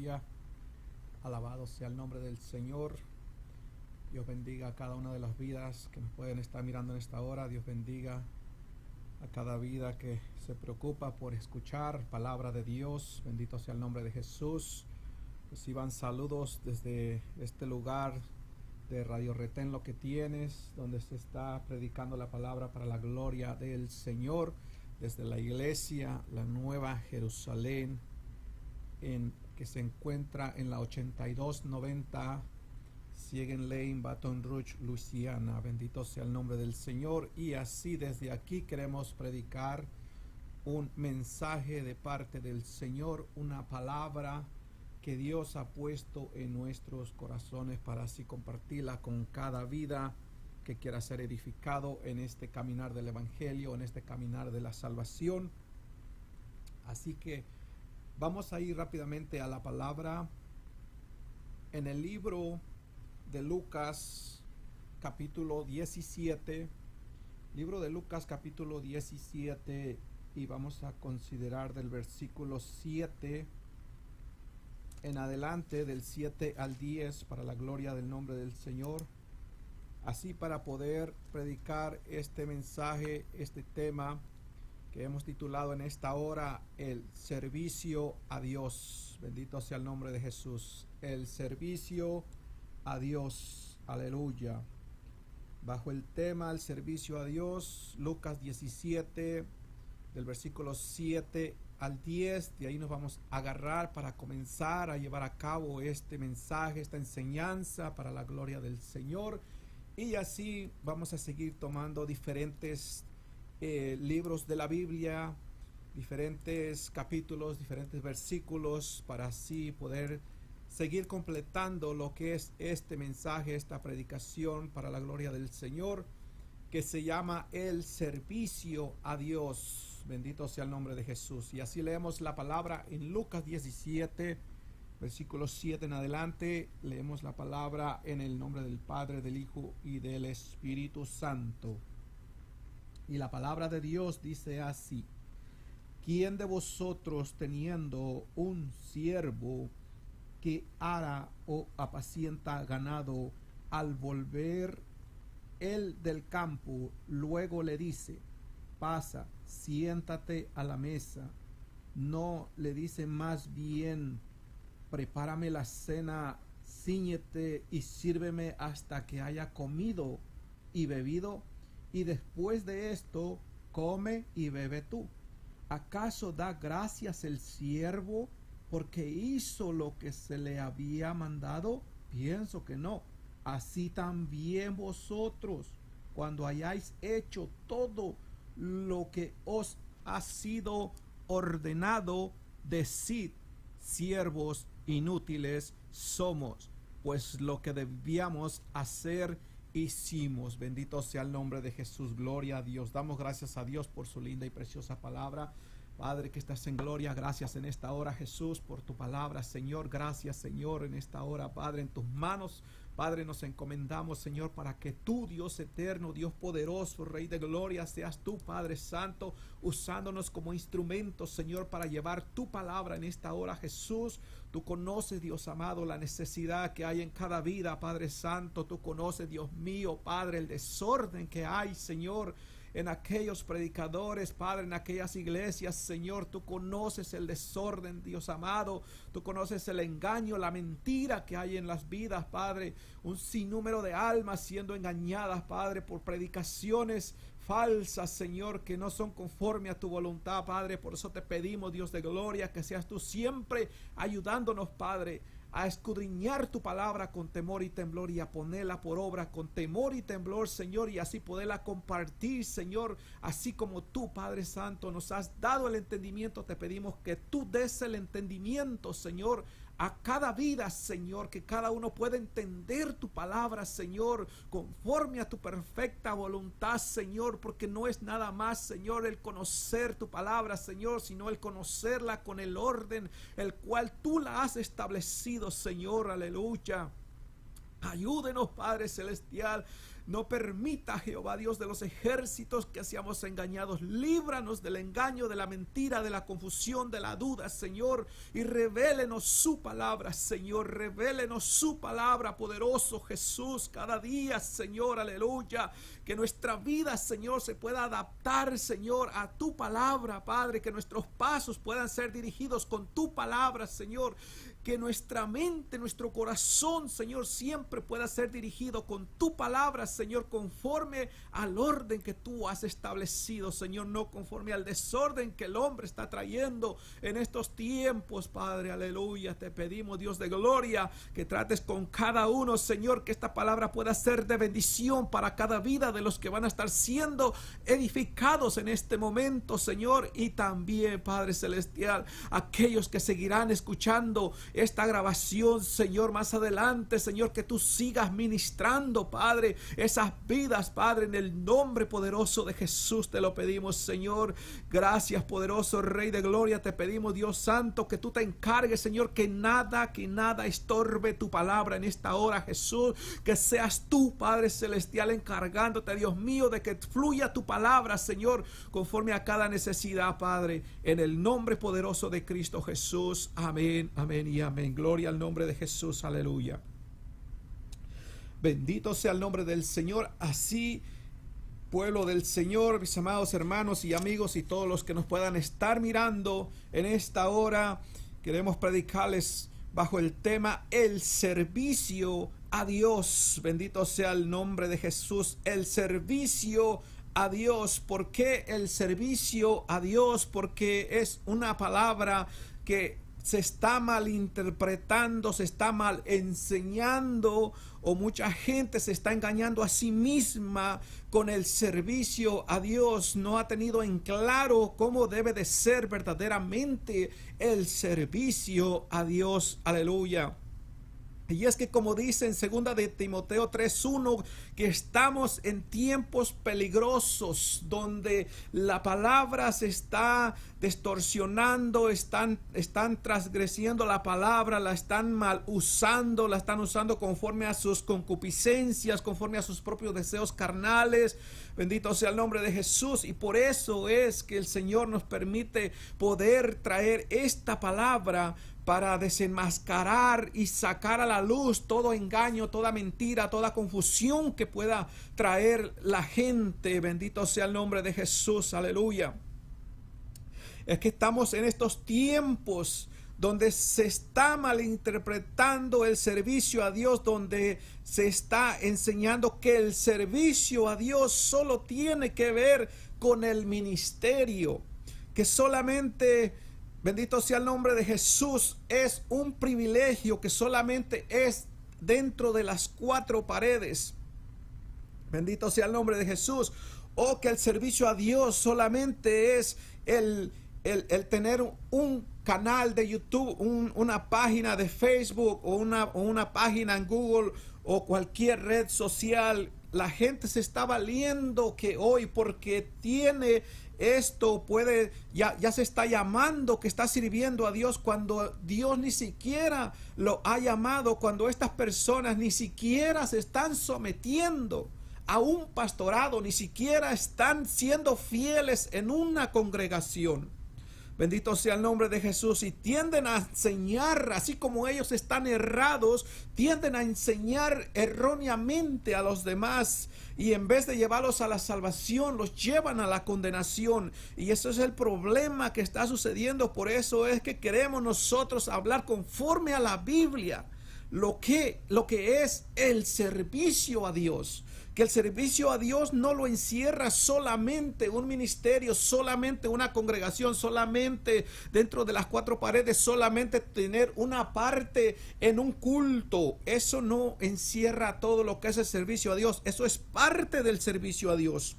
aleluya. Alabado sea el nombre del Señor. Dios bendiga a cada una de las vidas que nos pueden estar mirando en esta hora. Dios bendiga a cada vida que se preocupa por escuchar palabra de Dios. Bendito sea el nombre de Jesús. Reciban saludos desde este lugar de Radio Retén Lo que Tienes, donde se está predicando la palabra para la gloria del Señor, desde la iglesia La Nueva Jerusalén, que se encuentra en la 8290 Siegen Lane, Baton Rouge, Luisiana. Bendito sea el nombre del Señor. Y así desde aquí queremos predicar un mensaje de parte del Señor, una palabra que Dios ha puesto en nuestros corazones para así compartirla con cada vida que quiera ser edificado en este caminar del Evangelio, en este caminar de la salvación. Así que vamos a ir rápidamente a la palabra en el libro de Lucas capítulo 17, libro de Lucas capítulo 17, y vamos a considerar del versículo 7 en adelante, del 7 al 10, para la gloria del nombre del Señor, así para poder predicar este mensaje, este tema que hemos titulado en esta hora, el servicio a Dios. Bendito sea el nombre de Jesús. El servicio a Dios. Aleluya. Bajo el tema el servicio a Dios, Lucas 17, del versículo 7 al 10, de ahí nos vamos a agarrar para comenzar a llevar a cabo este mensaje, esta enseñanza para la gloria del Señor. Y así vamos a seguir tomando diferentes libros de la Biblia, diferentes capítulos, diferentes versículos, para así poder seguir completando lo que es este mensaje, esta predicación para la gloria del Señor, que se llama el servicio a Dios. Bendito sea el nombre de Jesús. Y así leemos la palabra en Lucas 17, versículo 7 en adelante. Leemos la palabra en el nombre del Padre, del Hijo y del Espíritu Santo. Y la palabra de Dios dice así: ¿Quién de vosotros, teniendo un siervo que ara o apacienta ganado, al volver él del campo, luego le dice: pasa, siéntate a la mesa? No le dice más bien: prepárame la cena, cíñete y sírveme hasta que haya comido y bebido, y después de esto come y bebe tú? ¿Acaso da gracias el siervo porque hizo lo que se le había mandado? Pienso que no. Así también vosotros, cuando hayáis hecho todo lo que os ha sido ordenado, decid: siervos inútiles somos, pues lo que debíamos hacer hicimos. Bendito sea el nombre de Jesús. Gloria a Dios. Damos gracias a Dios por su linda y preciosa palabra. Padre, que estás en gloria, gracias en esta hora, Jesús, por tu palabra, Señor. Gracias, Señor, en esta hora, Padre, en tus manos, Padre, nos encomendamos, Señor, para que tú, Dios eterno, Dios poderoso, Rey de gloria, seas tú, Padre Santo, usándonos como instrumentos, Señor, para llevar tu palabra en esta hora, Jesús. Tú conoces, Dios amado, la necesidad que hay en cada vida, Padre Santo. Tú conoces, Dios mío, Padre, el desorden que hay, Señor, en aquellos predicadores, Padre, en aquellas iglesias, Señor. Tú conoces el desorden, Dios amado. Tú conoces el engaño, la mentira que hay en las vidas, Padre. Un sinnúmero de almas siendo engañadas, Padre, por predicaciones falsas, Señor, que no son conforme a tu voluntad, Padre. Por eso te pedimos, Dios de gloria, que seas tú siempre ayudándonos, Padre, a escudriñar tu palabra con temor y temblor, y a ponerla por obra con temor y temblor, Señor, y así poderla compartir, Señor, así como tú, Padre Santo, nos has dado el entendimiento. Te pedimos que tú des el entendimiento, Señor, a cada vida, Señor, que cada uno pueda entender tu palabra, Señor, conforme a tu perfecta voluntad, Señor, porque no es nada más, Señor, el conocer tu palabra, Señor, sino el conocerla con el orden el cual tú la has establecido, Señor. Aleluya. Ayúdenos, Padre Celestial. No permita, Jehová Dios de los ejércitos, que seamos engañados. Líbranos del engaño, de la mentira, de la confusión, de la duda, Señor. Y revélenos su palabra, Señor. Revélenos su palabra, poderoso Jesús. Cada día, Señor, aleluya. Que nuestra vida, Señor, se pueda adaptar, Señor, a tu palabra, Padre. Que nuestros pasos puedan ser dirigidos con tu palabra, Señor. Que nuestra mente, nuestro corazón, Señor, siempre pueda ser dirigido con tu palabra, Señor, conforme al orden que tú has establecido, Señor, no conforme al desorden que el hombre está trayendo en estos tiempos, Padre, aleluya. Te pedimos, Dios de gloria, que trates con cada uno, Señor, que esta palabra pueda ser de bendición para cada vida de los que van a estar siendo edificados en este momento, Señor, y también, Padre Celestial, aquellos que seguirán escuchando esta grabación, Señor, más adelante, Señor, que tú sigas ministrando, Padre, esas vidas, Padre, en el nombre poderoso de Jesús te lo pedimos, Señor. Gracias, poderoso Rey de Gloria. Te pedimos, Dios Santo, que tú te encargues, Señor, que nada estorbe tu palabra en esta hora, Jesús. Que seas tú, Padre Celestial, encargándote, Dios mío, de que fluya tu palabra, Señor, conforme a cada necesidad, Padre, en el nombre poderoso de Cristo Jesús. Amén, amén y amén. Gloria al nombre de Jesús, aleluya. Bendito sea el nombre del Señor. Así, pueblo del Señor, mis amados hermanos y amigos y todos los que nos puedan estar mirando en esta hora, queremos predicarles bajo el tema el servicio a Dios. Bendito sea el nombre de Jesús. El servicio a Dios. ¿Por qué el servicio a Dios? Porque es una palabra que se está malinterpretando, se está mal enseñando, o mucha gente se está engañando a sí misma con el servicio a Dios. No ha tenido en claro cómo debe de ser verdaderamente el servicio a Dios. Aleluya. Y es que, como dice en 2 de Timoteo 3:1, que estamos en tiempos peligrosos donde la palabra se está distorsionando, están transgrediendo la palabra, la están mal usando, la están usando conforme a sus concupiscencias, conforme a sus propios deseos carnales. Bendito sea el nombre de Jesús. Y por eso es que el Señor nos permite poder traer esta palabra para desenmascarar y sacar a la luz todo engaño, toda mentira, toda confusión que pueda traer la gente. Bendito sea el nombre de Jesús, aleluya. Es que estamos en estos tiempos donde se está malinterpretando el servicio a Dios, donde se está enseñando que el servicio a Dios solo tiene que ver con el ministerio, que solamente, bendito sea el nombre de Jesús, es un privilegio que solamente es dentro de las 4 paredes. Bendito sea el nombre de Jesús. O que el servicio a Dios solamente es el tener un canal de YouTube, una página de Facebook o una página en Google o cualquier red social. La gente se está valiendo que hoy, porque tiene esto, puede, ya se está llamando que está sirviendo a Dios, cuando Dios ni siquiera lo ha llamado, cuando estas personas ni siquiera se están sometiendo a un pastorado, ni siquiera están siendo fieles en una congregación. Bendito sea el nombre de Jesús. Y tienden a enseñar, así como ellos están errados, tienden a enseñar erróneamente a los demás, y en vez de llevarlos a la salvación, los llevan a la condenación. Y eso es el problema que está sucediendo. Por eso es que queremos nosotros hablar conforme a la Biblia, lo que es el servicio a Dios. Que el servicio a Dios no lo encierra solamente un ministerio, solamente una congregación, solamente dentro de las 4 paredes, solamente tener una parte en un culto. Eso no encierra todo lo que es el servicio a Dios. Eso es parte del servicio a Dios.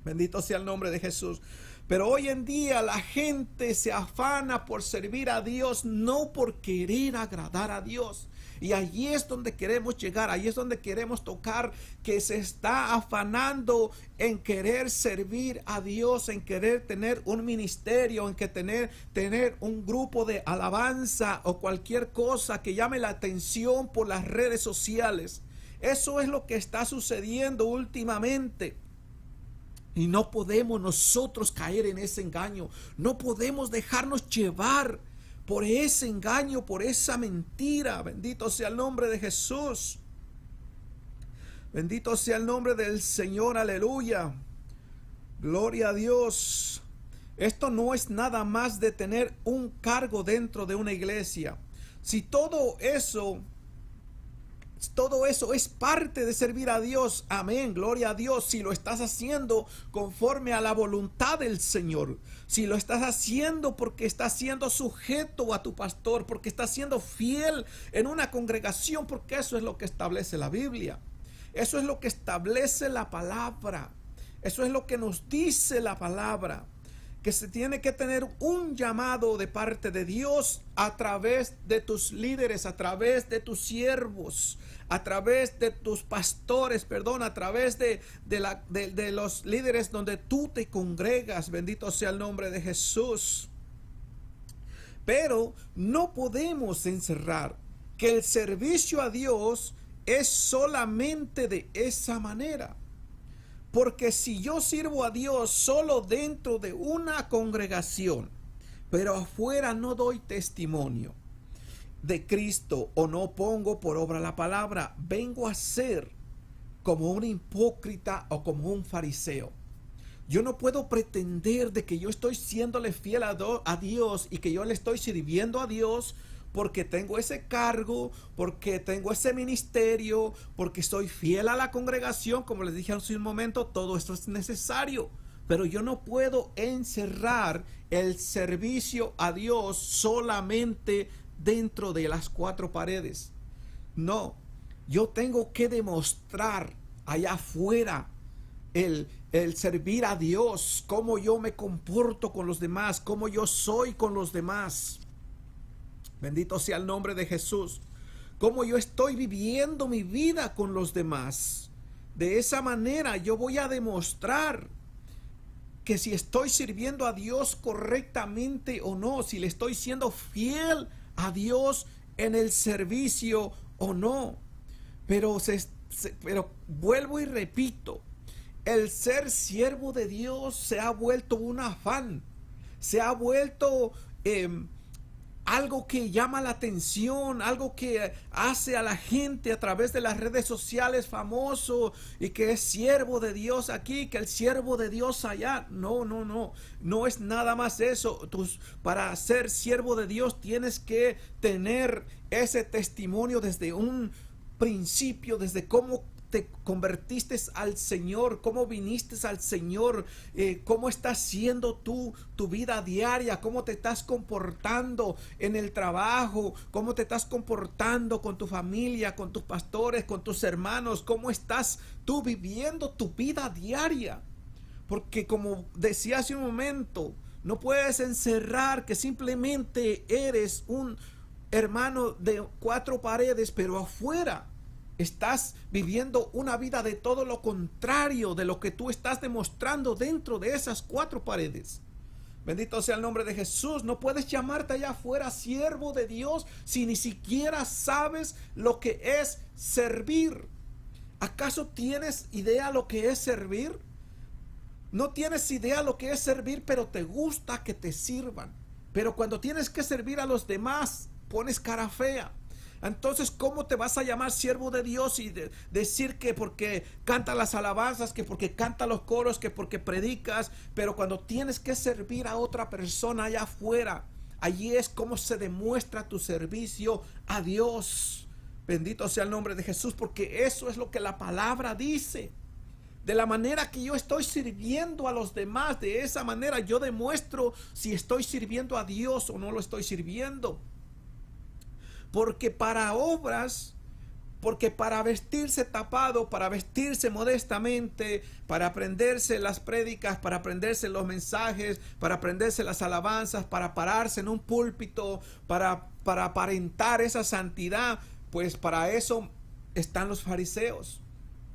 Bendito sea el nombre de Jesús. Pero hoy en día la gente se afana por servir a Dios, no por querer agradar a Dios. Y allí es donde queremos llegar, ahí es donde queremos tocar, que se está afanando en querer servir a Dios, en querer tener un ministerio, en que tener un grupo de alabanza o cualquier cosa que llame la atención por las redes sociales. Eso es lo que está sucediendo últimamente. Y no podemos nosotros caer en ese engaño. No podemos dejarnos llevar por ese engaño, por esa mentira. Bendito sea el nombre de Jesús. Bendito sea el nombre del Señor. Aleluya. Gloria a Dios. Esto no es nada más de tener un cargo dentro de una iglesia. Si todo eso es parte de servir a Dios, amén, gloria a Dios. Si lo estás haciendo conforme a la voluntad del Señor, si lo estás haciendo porque estás siendo sujeto a tu pastor, porque estás siendo fiel en una congregación, porque eso es lo que establece la Biblia, eso es lo que establece la palabra, eso es lo que nos dice la palabra, que se tiene que tener un llamado de parte de Dios a través de tus líderes, a través de tus siervos, a través de tus pastores, a través de los líderes donde tú te congregas. Bendito sea el nombre de Jesús. Pero no podemos encerrar que el servicio a Dios es solamente de esa manera. Porque si yo sirvo a Dios solo dentro de una congregación, pero afuera no doy testimonio de Cristo o no pongo por obra la palabra, vengo a ser como un hipócrita o como un fariseo. Yo no puedo pretender de que yo estoy siéndole fiel a Dios y que yo le estoy sirviendo a Dios porque tengo ese cargo, porque tengo ese ministerio, porque soy fiel a la congregación. Como les dije hace un momento, todo esto es necesario, pero yo no puedo encerrar el servicio a Dios solamente dentro de las cuatro paredes. No, yo tengo que demostrar allá afuera el servir a Dios, cómo yo me comporto con los demás, cómo yo soy con los demás. Bendito sea el nombre de Jesús. Cómo yo estoy viviendo mi vida con los demás. De esa manera yo voy a demostrar que si estoy sirviendo a Dios correctamente o no, si le estoy siendo fiel a Dios en el servicio o no. Pero vuelvo y repito, el ser siervo de Dios se ha vuelto un afán, se ha vuelto algo que llama la atención, algo que hace a la gente a través de las redes sociales famoso, y que es siervo de Dios aquí, que el siervo de Dios allá. No es nada más eso. Para ser siervo de Dios tienes que tener ese testimonio desde un principio, desde cómo te convertiste al Señor, cómo viniste al Señor, cómo estás siendo tu vida diaria, cómo te estás comportando en el trabajo, cómo te estás comportando con tu familia, con tus pastores, con tus hermanos, cómo estás tú viviendo tu vida diaria. Porque como decía hace un momento, no puedes encerrar que simplemente eres un hermano de cuatro paredes, pero afuera estás viviendo una vida de todo lo contrario de lo que tú estás demostrando dentro de esas cuatro paredes. Bendito sea el nombre de Jesús. No puedes llamarte allá afuera siervo de Dios si ni siquiera sabes lo que es servir. ¿Acaso tienes idea lo que es servir? No tienes idea lo que es servir, pero te gusta que te sirvan. Pero cuando tienes que servir a los demás, pones cara fea. Entonces, ¿cómo te vas a llamar siervo de Dios y decir que porque canta las alabanzas, que porque canta los coros, que porque predicas, pero cuando tienes que servir a otra persona allá afuera, allí es como se demuestra tu servicio a Dios? Bendito sea el nombre de Jesús, porque eso es lo que la palabra dice. De la manera que yo estoy sirviendo a los demás, de esa manera yo demuestro si estoy sirviendo a Dios o no lo estoy sirviendo. Porque para obras Porque para vestirse tapado, para vestirse modestamente, para aprenderse las prédicas, para aprenderse los mensajes, para aprenderse las alabanzas, para pararse en un púlpito, para aparentar esa santidad, pues para eso están los fariseos.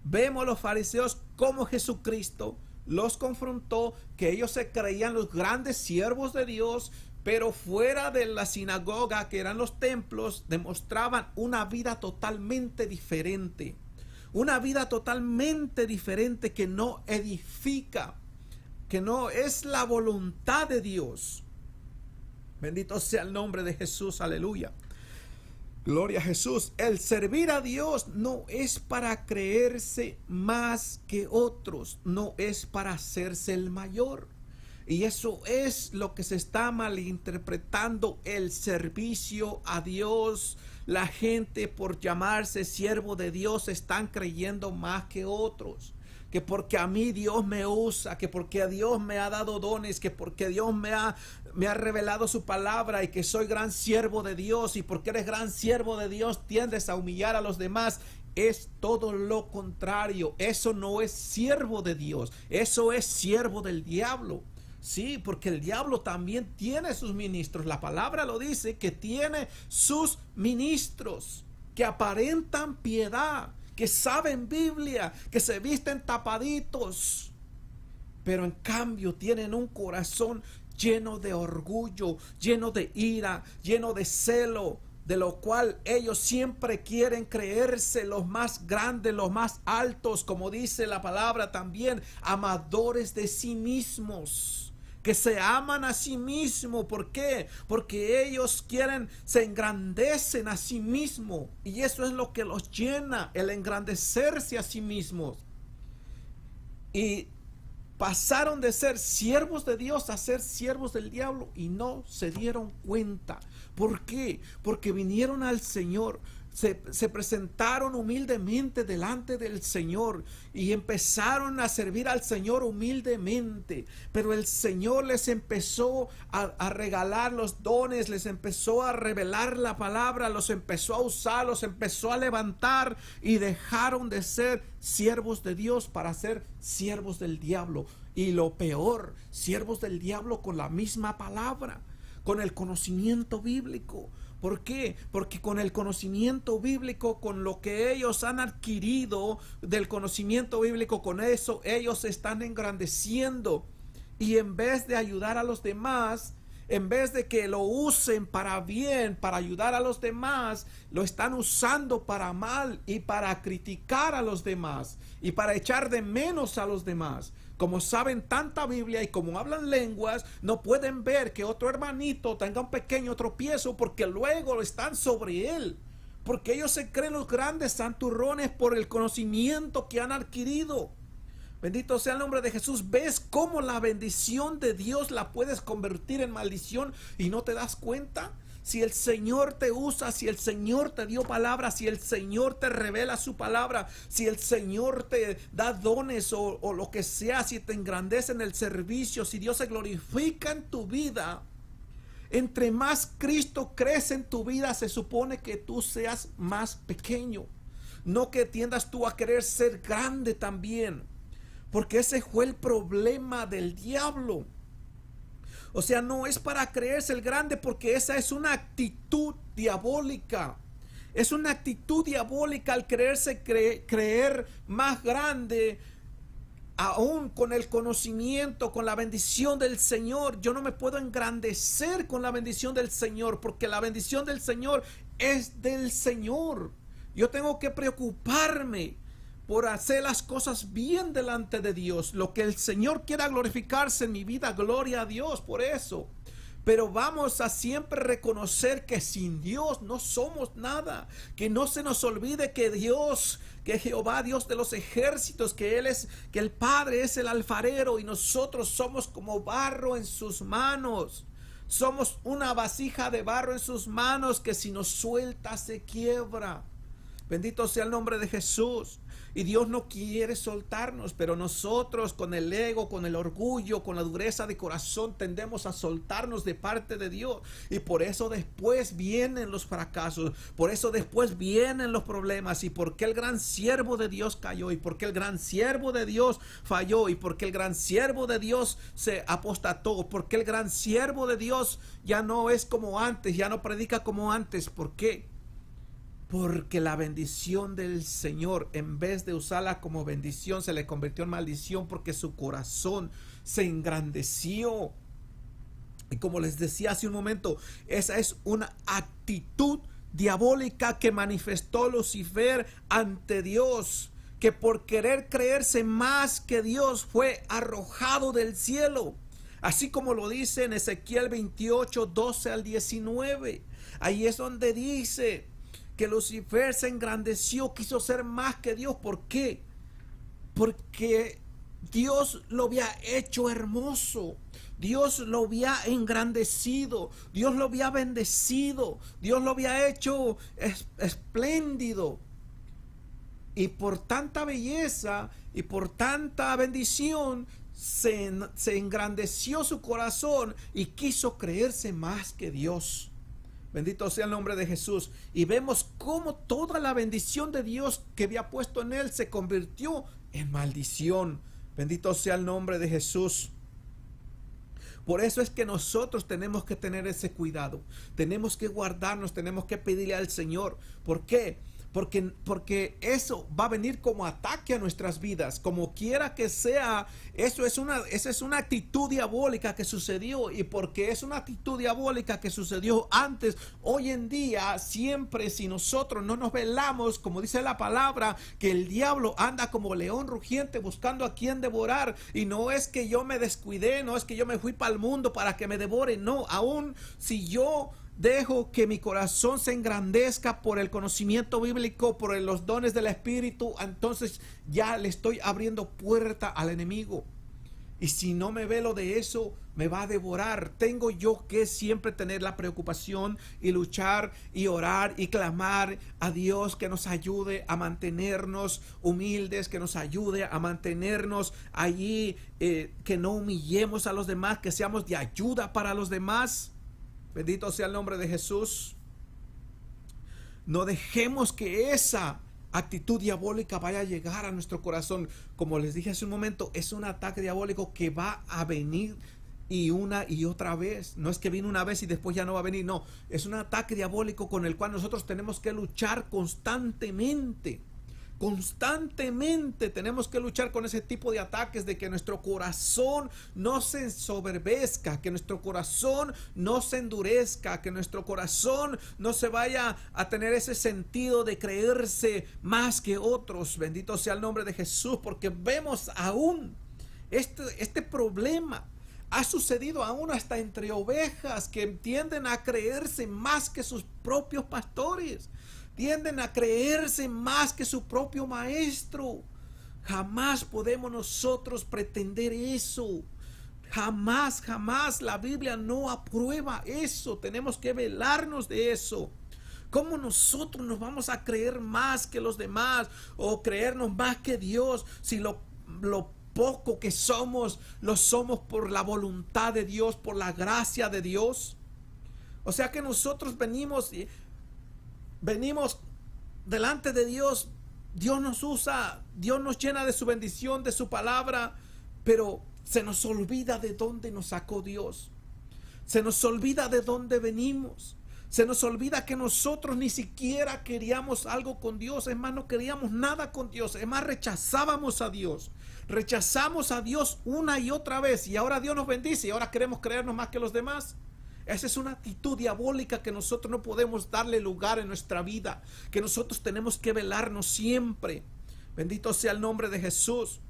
Vemos los fariseos como Jesucristo los confrontó, que ellos se creían los grandes siervos de Dios, pero fuera de la sinagoga, que eran los templos, demostraban una vida totalmente diferente. Una vida totalmente diferente que no edifica, que no es la voluntad de Dios. Bendito sea el nombre de Jesús, aleluya. Gloria a Jesús. El servir a Dios no es para creerse más que otros, no es para hacerse el mayor. Y eso es lo que se está malinterpretando, el servicio a Dios. La gente, por llamarse siervo de Dios, están creyendo más que otros. Que porque a mí Dios me usa, que porque a Dios me ha dado dones, que porque Dios me ha revelado su palabra y que soy gran siervo de Dios, y porque eres gran siervo de Dios tiendes a humillar a los demás. Es todo lo contrario. Eso no es siervo de Dios, eso es siervo del diablo. Sí, porque el diablo también tiene sus ministros. La palabra lo dice, que tiene sus ministros que aparentan piedad, que saben Biblia, que se visten tapaditos, pero en cambio tienen un corazón lleno de orgullo, lleno de ira, lleno de celo, de lo cual ellos siempre quieren creerse los más grandes, los más altos, como dice la palabra también, amadores de sí mismos. Que se aman a sí mismos. ¿Por qué? Porque ellos se engrandecen a sí mismos. Y eso es lo que los llena, el engrandecerse a sí mismos. Y pasaron de ser siervos de Dios a ser siervos del diablo y no se dieron cuenta. ¿Por qué? Porque vinieron al Señor. Se presentaron humildemente delante del Señor y empezaron a servir al Señor humildemente, pero el Señor les empezó a regalar los dones, les empezó a revelar la palabra, los empezó a usar, los empezó a levantar, y dejaron de ser siervos de Dios para ser siervos del diablo. Y lo peor, siervos del diablo con la misma palabra, con el conocimiento bíblico. ¿Por qué? Porque con el conocimiento bíblico, con lo que ellos han adquirido del conocimiento bíblico, con eso ellos se están engrandeciendo. Y en vez de ayudar a los demás, en vez de que lo usen para bien, para ayudar a los demás, lo están usando para mal y para criticar a los demás y para echar de menos a los demás. Como saben tanta Biblia y como hablan lenguas, no pueden ver que otro hermanito tenga un pequeño tropiezo, porque luego están sobre él. Porque ellos se creen los grandes santurrones por el conocimiento que han adquirido. Bendito sea el nombre de Jesús. ¿Ves cómo la bendición de Dios la puedes convertir en maldición y no te das cuenta? Si el Señor te usa, si el Señor te dio palabra, si el Señor te revela su palabra, si el Señor te da dones o lo que sea, si te engrandece en el servicio, si Dios se glorifica en tu vida, entre más Cristo crece en tu vida, se supone que tú seas más pequeño. No que tiendas tú a querer ser grande también, porque ese fue el problema del diablo. O sea, no es para creerse el grande, porque esa es una actitud diabólica. Es una actitud diabólica al creer más grande, aún con el conocimiento, con la bendición del Señor. Yo no me puedo engrandecer con la bendición del Señor, porque la bendición del Señor es del Señor. Yo tengo que preocuparme por hacer las cosas bien delante de Dios. Lo que el Señor quiera glorificarse en mi vida, gloria a Dios por eso. Pero vamos a siempre reconocer que sin Dios no somos nada. Que no se nos olvide que Dios, que Jehová, Dios de los ejércitos, que el Padre es el alfarero y nosotros somos como barro en sus manos. Somos una vasija de barro en sus manos que si nos suelta se quiebra. Bendito sea el nombre de Jesús. Y Dios no quiere soltarnos, pero nosotros con el ego, con el orgullo, con la dureza de corazón tendemos a soltarnos de parte de Dios. Y por eso después vienen los fracasos, por eso después vienen los problemas. Y porque el gran siervo de Dios cayó, y porque el gran siervo de Dios falló, y porque el gran siervo de Dios se apostató, porque el gran siervo de Dios ya no es como antes, ya no predica como antes. ¿Por qué? Porque la bendición del Señor, en vez de usarla como bendición, se le convirtió en maldición, porque su corazón se engrandeció. Y como les decía hace un momento, esa es una actitud diabólica que manifestó Lucifer ante Dios, que por querer creerse más que Dios fue arrojado del cielo. Así como lo dice en Ezequiel 28, 12 al 19. Ahí es donde dice que Lucifer se engrandeció, quiso ser más que Dios. ¿Por qué? Porque Dios lo había hecho hermoso, Dios lo había engrandecido, Dios lo había bendecido, Dios lo había hecho espléndido. Y por tanta belleza y por tanta bendición se engrandeció su corazón y quiso creerse más que Dios. Bendito sea el nombre de Jesús. Y vemos cómo toda la bendición de Dios que había puesto en él se convirtió en maldición. Bendito sea el nombre de Jesús. Por eso es que nosotros tenemos que tener ese cuidado. Tenemos que guardarnos, tenemos que pedirle al Señor. ¿Por qué? Porque eso va a venir como ataque a nuestras vidas, como quiera que sea. Esa es una actitud diabólica que sucedió, y porque es una actitud diabólica que sucedió antes, hoy en día, siempre, si nosotros no nos velamos, como dice la palabra, que el diablo anda como león rugiente buscando a quien devorar. Y no es que yo me descuidé, no es que yo me fui para el mundo para que me devore, no. Aún si yo dejo que mi corazón se engrandezca por el conocimiento bíblico, por los dones del Espíritu, entonces ya le estoy abriendo puerta al enemigo. Y si no me velo de eso, me va a devorar. Tengo yo que siempre tener la preocupación y luchar y orar y clamar a Dios que nos ayude a mantenernos humildes, que nos ayude a mantenernos allí, que no humillemos a los demás, que seamos de ayuda para los demás. Bendito sea el nombre de Jesús. No dejemos que esa actitud diabólica vaya a llegar a nuestro corazón. Como les dije hace un momento, es un ataque diabólico que va a venir y una y otra vez. No es que viene una vez y después ya no va a venir. No, es un ataque diabólico con el cual nosotros tenemos que luchar constantemente. Constantemente tenemos que luchar con ese tipo de ataques, de que nuestro corazón no se ensoberbezca, que nuestro corazón no se endurezca, que nuestro corazón no se vaya a tener ese sentido de creerse más que otros. Bendito sea el nombre de Jesús, porque vemos aún este problema. Ha sucedido aún hasta entre ovejas que tienden a creerse más que sus propios pastores. Tienden a creerse más que su propio maestro. Jamás podemos nosotros pretender eso. Jamás, jamás. La Biblia no aprueba eso. Tenemos que velarnos de eso. ¿Cómo nosotros nos vamos a creer más que los demás o creernos más que Dios si lo poco que somos lo somos por la voluntad de Dios, por la gracia de Dios? O sea que nosotros venimos delante de Dios. Dios nos usa, Dios nos llena de su bendición, de su palabra, pero se nos olvida de dónde nos sacó Dios. Se nos olvida de dónde venimos. Se nos olvida que nosotros ni siquiera queríamos algo con Dios. Es más, no queríamos nada con Dios. Es más, rechazábamos a Dios. Rechazamos a Dios una y otra vez, y ahora Dios nos bendice y ahora queremos creernos más que los demás. Esa es una actitud diabólica que nosotros no podemos darle lugar en nuestra vida, que nosotros tenemos que velarnos siempre. Bendito sea el nombre de Jesús.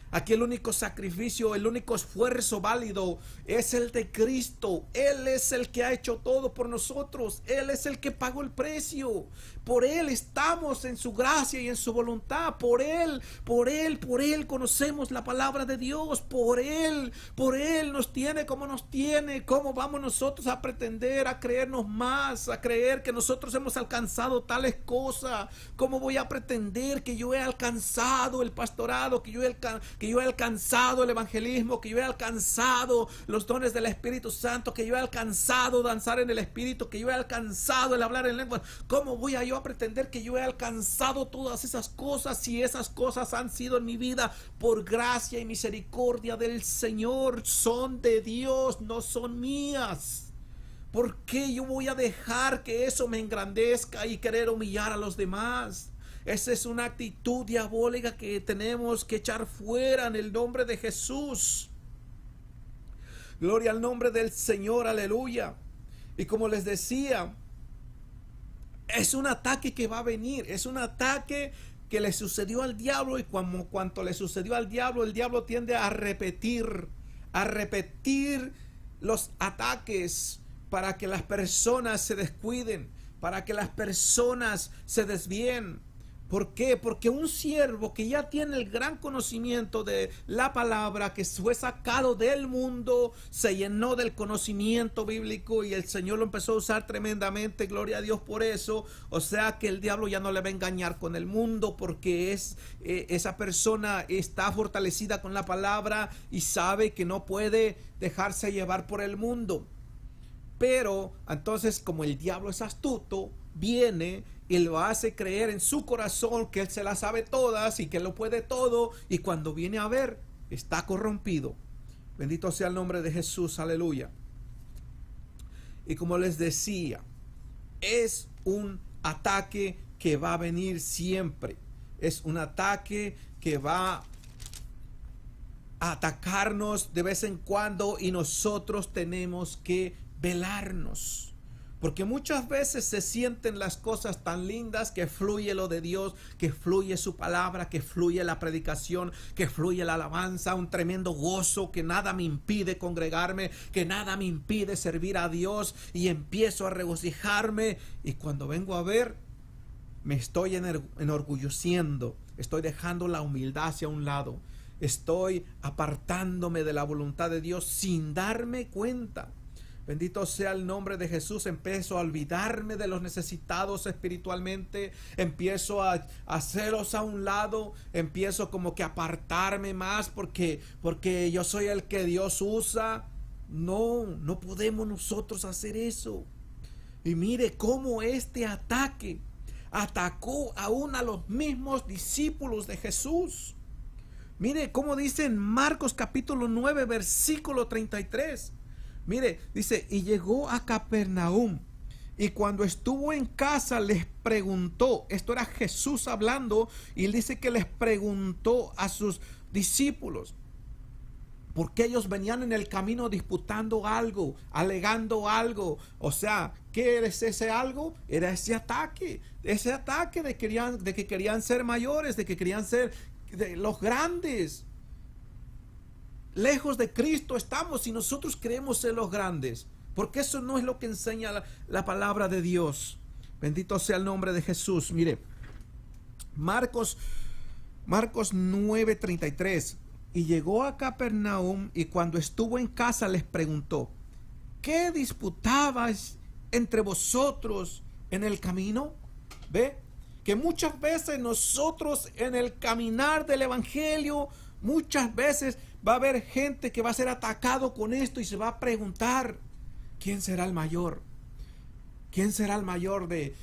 Aquí el único sacrificio, el único esfuerzo válido es el de Cristo. Él es el que ha hecho todo por nosotros. Él es el que pagó el precio. Por Él estamos en su gracia y en su voluntad. Por Él conocemos la palabra de Dios. Por Él nos tiene como nos tiene. ¿Cómo vamos nosotros a pretender, a creernos más, a creer que nosotros hemos alcanzado tales cosas? ¿Cómo voy a pretender que yo he alcanzado el pastorado, que yo he alcanzado el evangelismo, que yo he alcanzado los dones del Espíritu Santo, que yo he alcanzado danzar en el Espíritu, que yo he alcanzado el hablar en lenguas? ¿Cómo voy a yo a pretender que yo he alcanzado todas esas cosas si esas cosas han sido en mi vida por gracia y misericordia del Señor? Son de Dios, no son mías. ¿Por qué yo voy a dejar que eso me engrandezca y querer humillar a los demás? Esa es una actitud diabólica que tenemos que echar fuera en el nombre de Jesús. Gloria al nombre del Señor, aleluya. Y como les decía, es un ataque que va a venir, es un ataque que le sucedió al diablo, y cuanto le sucedió al diablo, el diablo tiende a repetir los ataques para que las personas se descuiden, para que las personas se desvíen. ¿Por qué? Porque un siervo que ya tiene el gran conocimiento de la palabra, que fue sacado del mundo, se llenó del conocimiento bíblico y el Señor lo empezó a usar tremendamente, gloria a Dios por eso. O sea que el diablo ya no le va a engañar con el mundo, porque esa persona está fortalecida con la palabra y sabe que no puede dejarse llevar por el mundo. Pero entonces, como el diablo es astuto, viene y lo hace creer en su corazón que él se las sabe todas y que lo puede todo, y cuando viene a ver, está corrompido. Bendito sea el nombre de Jesús, aleluya. Y como les decía, es un ataque que va a venir siempre. Es un ataque que va a atacarnos de vez en cuando, y nosotros tenemos que velarnos. Porque muchas veces se sienten las cosas tan lindas, que fluye lo de Dios, que fluye su palabra, que fluye la predicación, que fluye la alabanza, un tremendo gozo, que nada me impide congregarme, que nada me impide servir a Dios, y empiezo a regocijarme, y cuando vengo a ver, me estoy enorgulleciendo, estoy dejando la humildad hacia un lado, estoy apartándome de la voluntad de Dios sin darme cuenta. Bendito sea el nombre de Jesús. Empiezo a olvidarme de los necesitados espiritualmente. Empiezo a hacerlos a un lado. Empiezo como que a apartarme más porque yo soy el que Dios usa. No podemos nosotros hacer eso. Y mire cómo este ataque atacó aún a los mismos discípulos de Jesús. Mire cómo dice en Marcos capítulo 9 versículo 33. Mire, dice, y llegó a Capernaum, y cuando estuvo en casa les preguntó, esto era Jesús hablando, y él dice que les preguntó a sus discípulos, porque ellos venían en el camino disputando algo, alegando algo. O sea, ¿qué es ese algo? Era ese ataque de que querían ser mayores, de que querían ser los grandes. Lejos de Cristo estamos y nosotros queremos ser los grandes, porque eso no es lo que enseña la palabra de Dios. Bendito sea el nombre de Jesús. Mire, Marcos 9:33. Y llegó a Capernaum, y cuando estuvo en casa les preguntó, ¿qué disputabais entre vosotros en el camino? ¿Ve? Que muchas veces nosotros en el caminar del evangelio, muchas veces va a haber gente que va a ser atacado con esto y se va a preguntar, ¿quién será el mayor? ¿Quién será el mayor de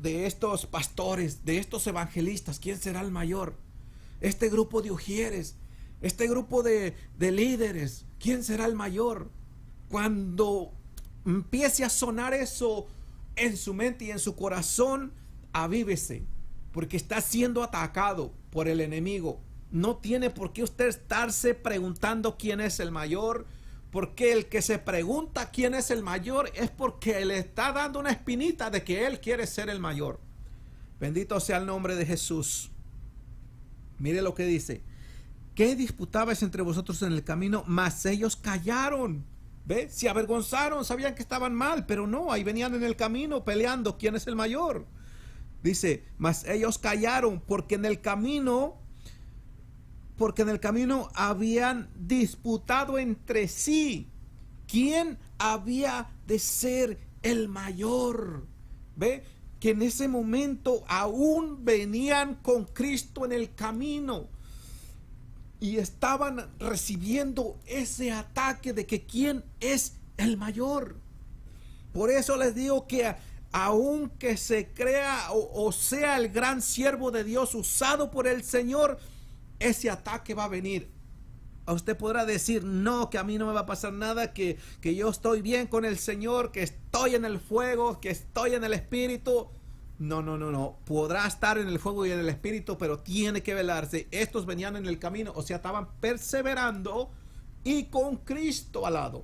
estos pastores, de estos evangelistas? ¿Quién será el mayor? Este grupo de ujieres, este grupo de líderes, ¿quién será el mayor? Cuando empiece a sonar eso en su mente y en su corazón, avívese, porque está siendo atacado por el enemigo. No tiene por qué usted estarse preguntando quién es el mayor, porque el que se pregunta quién es el mayor es porque le está dando una espinita de que él quiere ser el mayor. Bendito sea el nombre de Jesús. Mire lo que dice. ¿qué disputabais entre vosotros en el camino? Mas ellos callaron. ¿Ve? Se avergonzaron, sabían que estaban mal, pero no, ahí venían en el camino peleando quién es el mayor. Dice, mas ellos callaron porque en el camino habían disputado entre sí quién había de ser el mayor. ¿Ve? Que en ese momento aún venían con Cristo en el camino y estaban recibiendo ese ataque de que quién es el mayor. Por eso les digo que aunque se crea o sea el gran siervo de Dios usado por el Señor, ese ataque va a venir. A usted podrá decir, no, que a mí no me va a pasar nada, que yo estoy bien con el Señor, que estoy en el fuego, que estoy en el Espíritu. No. Podrá estar en el fuego y en el Espíritu, pero tiene que velarse. Estos venían en el camino, o sea, estaban perseverando y con Cristo al lado.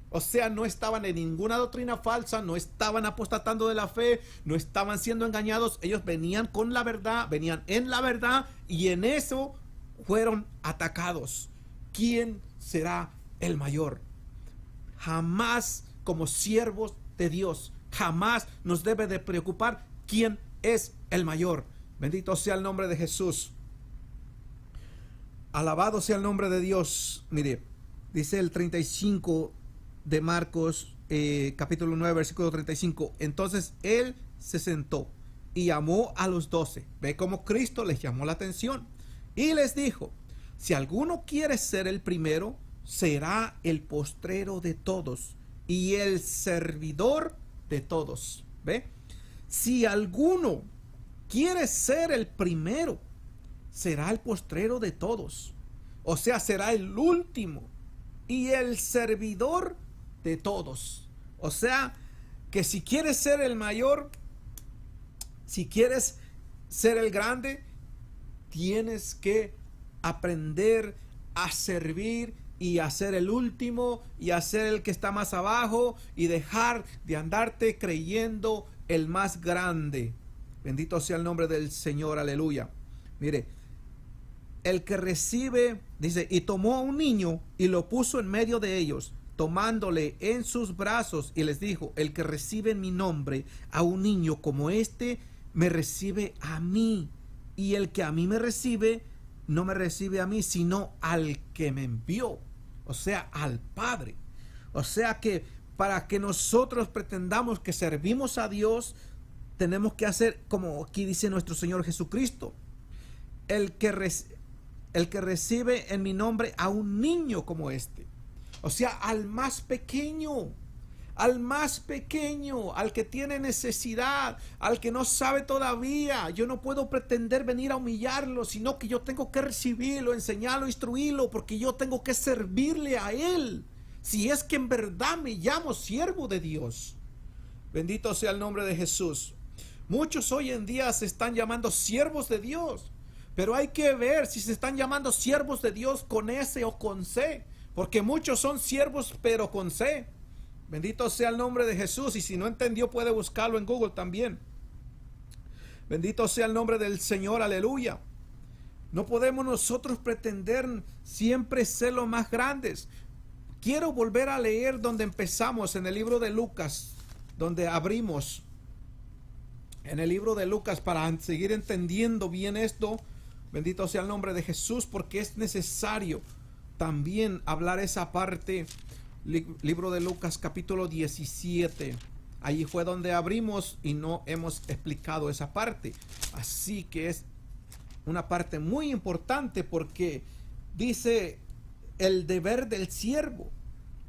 O sea, no estaban en ninguna doctrina falsa, no estaban apostatando de la fe, no estaban siendo engañados. Ellos venían con la verdad, venían en la verdad y en eso fueron atacados. ¿Quién será el mayor? Jamás, como siervos de Dios, jamás nos debe de preocupar quién es el mayor. Bendito sea el nombre de Jesús. Alabado sea el nombre de Dios. Mire, dice el 35 de Marcos, capítulo 9, versículo 35. Entonces él se sentó y llamó a los 12. Ve cómo Cristo les llamó la atención y les dijo: si alguno quiere ser el primero, será el postrero de todos y el servidor de todos. ¿Ve? Si alguno quiere ser el primero, será el postrero de todos. O sea, será el último y el servidor de todos. O sea, que si quieres ser el mayor, si quieres ser el grande, tienes que aprender a servir y a ser el último y a ser el que está más abajo y dejar de andarte creyendo el más grande. Bendito sea el nombre del Señor, aleluya. Mire, el que recibe, dice, y tomó a un niño y lo puso en medio de ellos, tomándole en sus brazos, y les dijo: el que recibe en mi nombre a un niño como este, me recibe a mí, y el que a mí me recibe, no me recibe a mí, sino al que me envió, o sea, al Padre. O sea que para que nosotros pretendamos que servimos a Dios, tenemos que hacer como aquí dice nuestro Señor Jesucristo: el que recibe en mi nombre a un niño como este, o sea, al más pequeño, al que tiene necesidad, al que no sabe todavía. Yo no puedo pretender venir a humillarlo, sino que yo tengo que recibirlo, enseñarlo, instruirlo, porque yo tengo que servirle a él, si es que en verdad me llamo siervo de Dios. Bendito sea el nombre de Jesús. Muchos hoy en día se están llamando siervos de Dios, pero hay que ver si se están llamando siervos de Dios con S o con C, porque muchos son siervos pero con C. Bendito sea el nombre de Jesús. Y si no entendió, puede buscarlo en Google también. Bendito sea el nombre del Señor, aleluya. No podemos nosotros pretender siempre ser los más grandes. Quiero volver a leer donde empezamos, en el libro de Lucas, donde abrimos en el libro de Lucas, para seguir entendiendo bien esto. Bendito sea el nombre de Jesús, porque es necesario también hablar esa parte. Libro de Lucas, capítulo 17. Allí fue donde abrimos y no hemos explicado esa parte. Así que es una parte muy importante, porque dice el deber del siervo.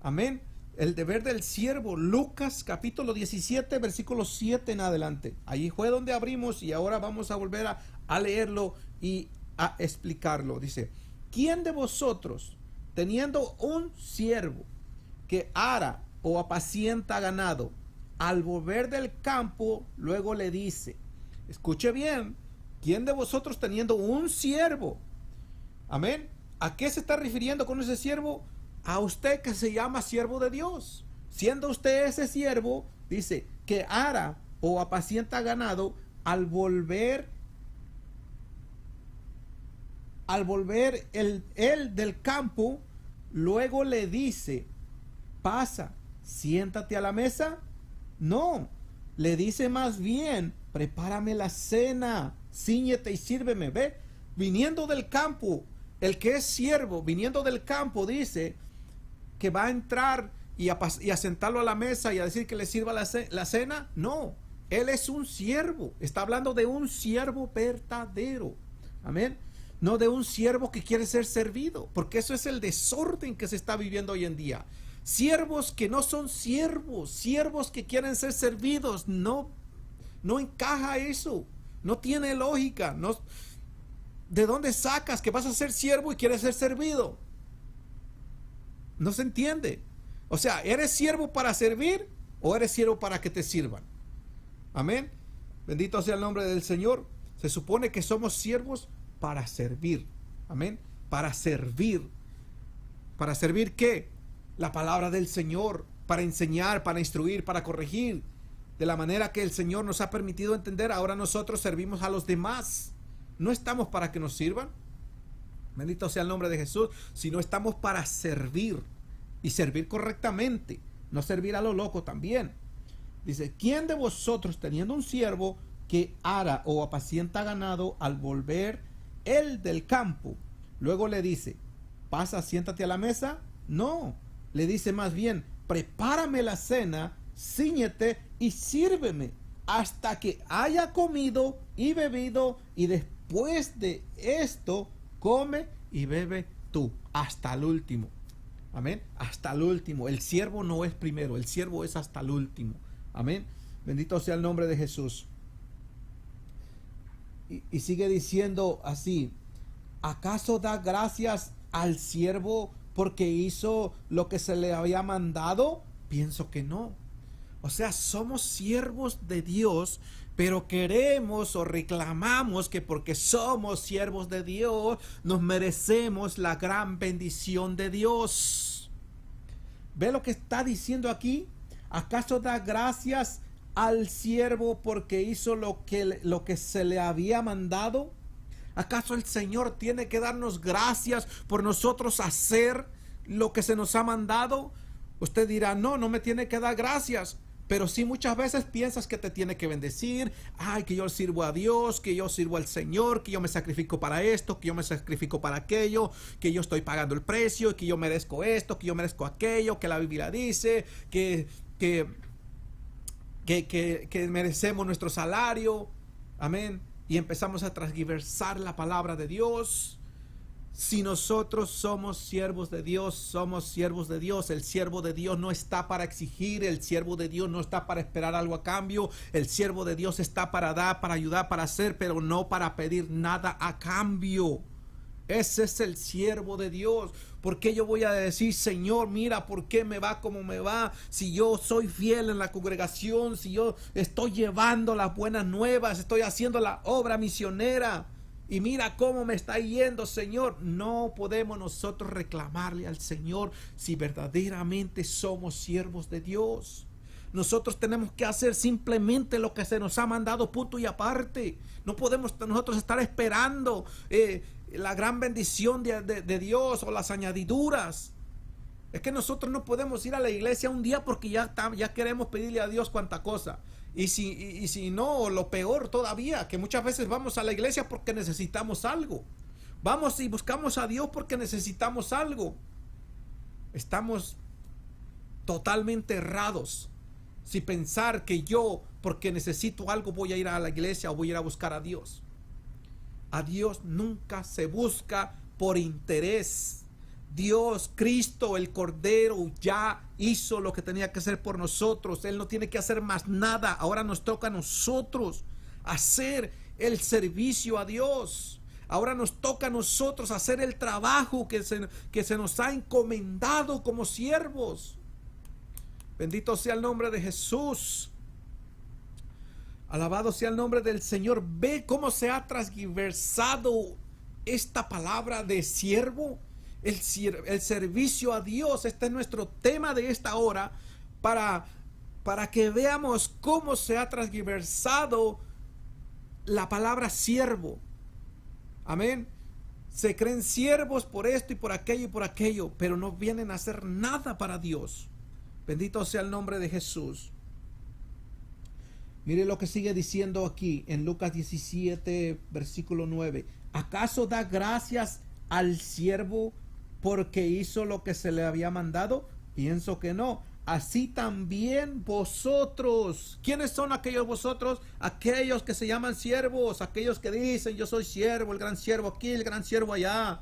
Amén. El deber del siervo. Lucas capítulo 17, versículo 7 en adelante. Allí fue donde abrimos y ahora vamos a volver a leerlo y a explicarlo. Dice: ¿quién de vosotros, teniendo un siervo que ara o apacienta ganado, al volver del campo, luego le dice? Escuche bien: ¿quién de vosotros, teniendo un siervo? Amén. ¿A qué se está refiriendo con ese siervo? A usted, que se llama siervo de Dios. Siendo usted ese siervo, dice, que ara o apacienta ganado, al volver al volver él del campo, luego le dice, pasa, siéntate a la mesa. No, le dice más bien, prepárame la cena, cíñete y sírveme. Ve, viniendo del campo, el que es siervo, viniendo del campo, dice que va a entrar y a sentarlo a la mesa y a decir que le sirva la cena. No, él es un siervo. Está hablando de un siervo verdadero. Amén. No de un siervo que quiere ser servido, porque eso es el desorden que se está viviendo hoy en día. Siervos que no son siervos, siervos que quieren ser servidos. No encaja eso. No tiene lógica. No, ¿de dónde sacas que vas a ser siervo y quieres ser servido? No se entiende. O sea, ¿eres siervo para servir o eres siervo para que te sirvan? Amén. Bendito sea el nombre del Señor. Se supone que somos siervos para servir. Amén. Para servir. ¿Para servir qué? La palabra del Señor. Para enseñar, para instruir, para corregir. De la manera que el Señor nos ha permitido entender, ahora nosotros servimos a los demás. No estamos para que nos sirvan. Bendito sea el nombre de Jesús. Sino estamos para servir. Y servir correctamente. No servir a lo loco también. Dice, ¿quién de vosotros teniendo un siervo que ara o apacienta ganado al volver él del campo, luego le dice, pasa, siéntate a la mesa? No, le dice más bien, prepárame la cena, cíñete y sírveme hasta que haya comido y bebido, y después de esto come y bebe tú, hasta el último. Amén, hasta el último. El siervo no es primero, el siervo es hasta el último. Amén, bendito sea el nombre de Jesús. Y sigue diciendo así, ¿acaso da gracias al siervo porque hizo lo que se le había mandado? Pienso que no. O sea, somos siervos de Dios, pero queremos o reclamamos que porque somos siervos de Dios, nos merecemos la gran bendición de Dios. ¿Ve lo que está diciendo aquí? ¿Acaso da gracias al siervo porque hizo lo que se le había mandado? ¿Acaso el Señor tiene que darnos gracias por nosotros hacer lo que se nos ha mandado? Usted dirá, no me tiene que dar gracias. Pero sí, muchas veces piensas que te tiene que bendecir. Ay, que yo sirvo a Dios, que yo sirvo al Señor, que yo me sacrifico para esto, que yo me sacrifico para aquello, que yo estoy pagando el precio, que yo merezco esto, que yo merezco aquello, que la Biblia dice, que merecemos nuestro salario. Amén. Y empezamos a transgiversar la palabra de Dios. Si nosotros somos siervos de Dios, somos siervos de Dios. El siervo de Dios no está para exigir, el siervo de Dios no está para esperar algo a cambio. El siervo de Dios está para dar, para ayudar, para hacer, pero no para pedir nada a cambio. Ese es el siervo de Dios. ¿Por qué yo voy a decir, Señor, mira por qué me va como me va? Si yo soy fiel en la congregación, si yo estoy llevando las buenas nuevas, estoy haciendo la obra misionera, y mira cómo me está yendo, Señor. No podemos nosotros reclamarle al Señor si verdaderamente somos siervos de Dios. Nosotros tenemos que hacer simplemente lo que se nos ha mandado, punto y aparte. No podemos nosotros estar esperando la gran bendición de Dios o las añadiduras. Es que nosotros no podemos ir a la iglesia un día porque ya queremos pedirle a Dios cuanta cosa. Y si no, lo peor todavía, que muchas veces vamos a la iglesia porque necesitamos algo. Vamos y buscamos a Dios porque necesitamos algo. Estamos totalmente errados si pensar que yo, porque necesito algo, voy a ir a la iglesia o voy a ir a buscar a Dios. A Dios nunca se busca por interés. Dios, Cristo, el Cordero, ya hizo lo que tenía que hacer por nosotros. Él no tiene que hacer más nada. Ahora nos toca a nosotros hacer el servicio a Dios. Ahora nos toca a nosotros hacer el trabajo que se nos ha encomendado como siervos. Bendito sea el nombre de Jesús. Alabado sea el nombre del Señor. Ve cómo se ha transgiversado esta palabra de siervo. El servicio a Dios. Este es nuestro tema de esta hora, para que veamos cómo se ha transgiversado la palabra siervo. Amén. se creen siervos por esto y por aquello, pero no vienen a hacer nada para Dios. Bendito sea el nombre de Jesús. Mire lo que sigue diciendo aquí en Lucas 17, versículo 9. ¿Acaso da gracias al siervo porque hizo lo que se le había mandado? Pienso que no. Así también vosotros. ¿Quiénes son aquellos vosotros? Aquellos que se llaman siervos, aquellos que dicen yo soy siervo, el gran siervo aquí, el gran siervo allá.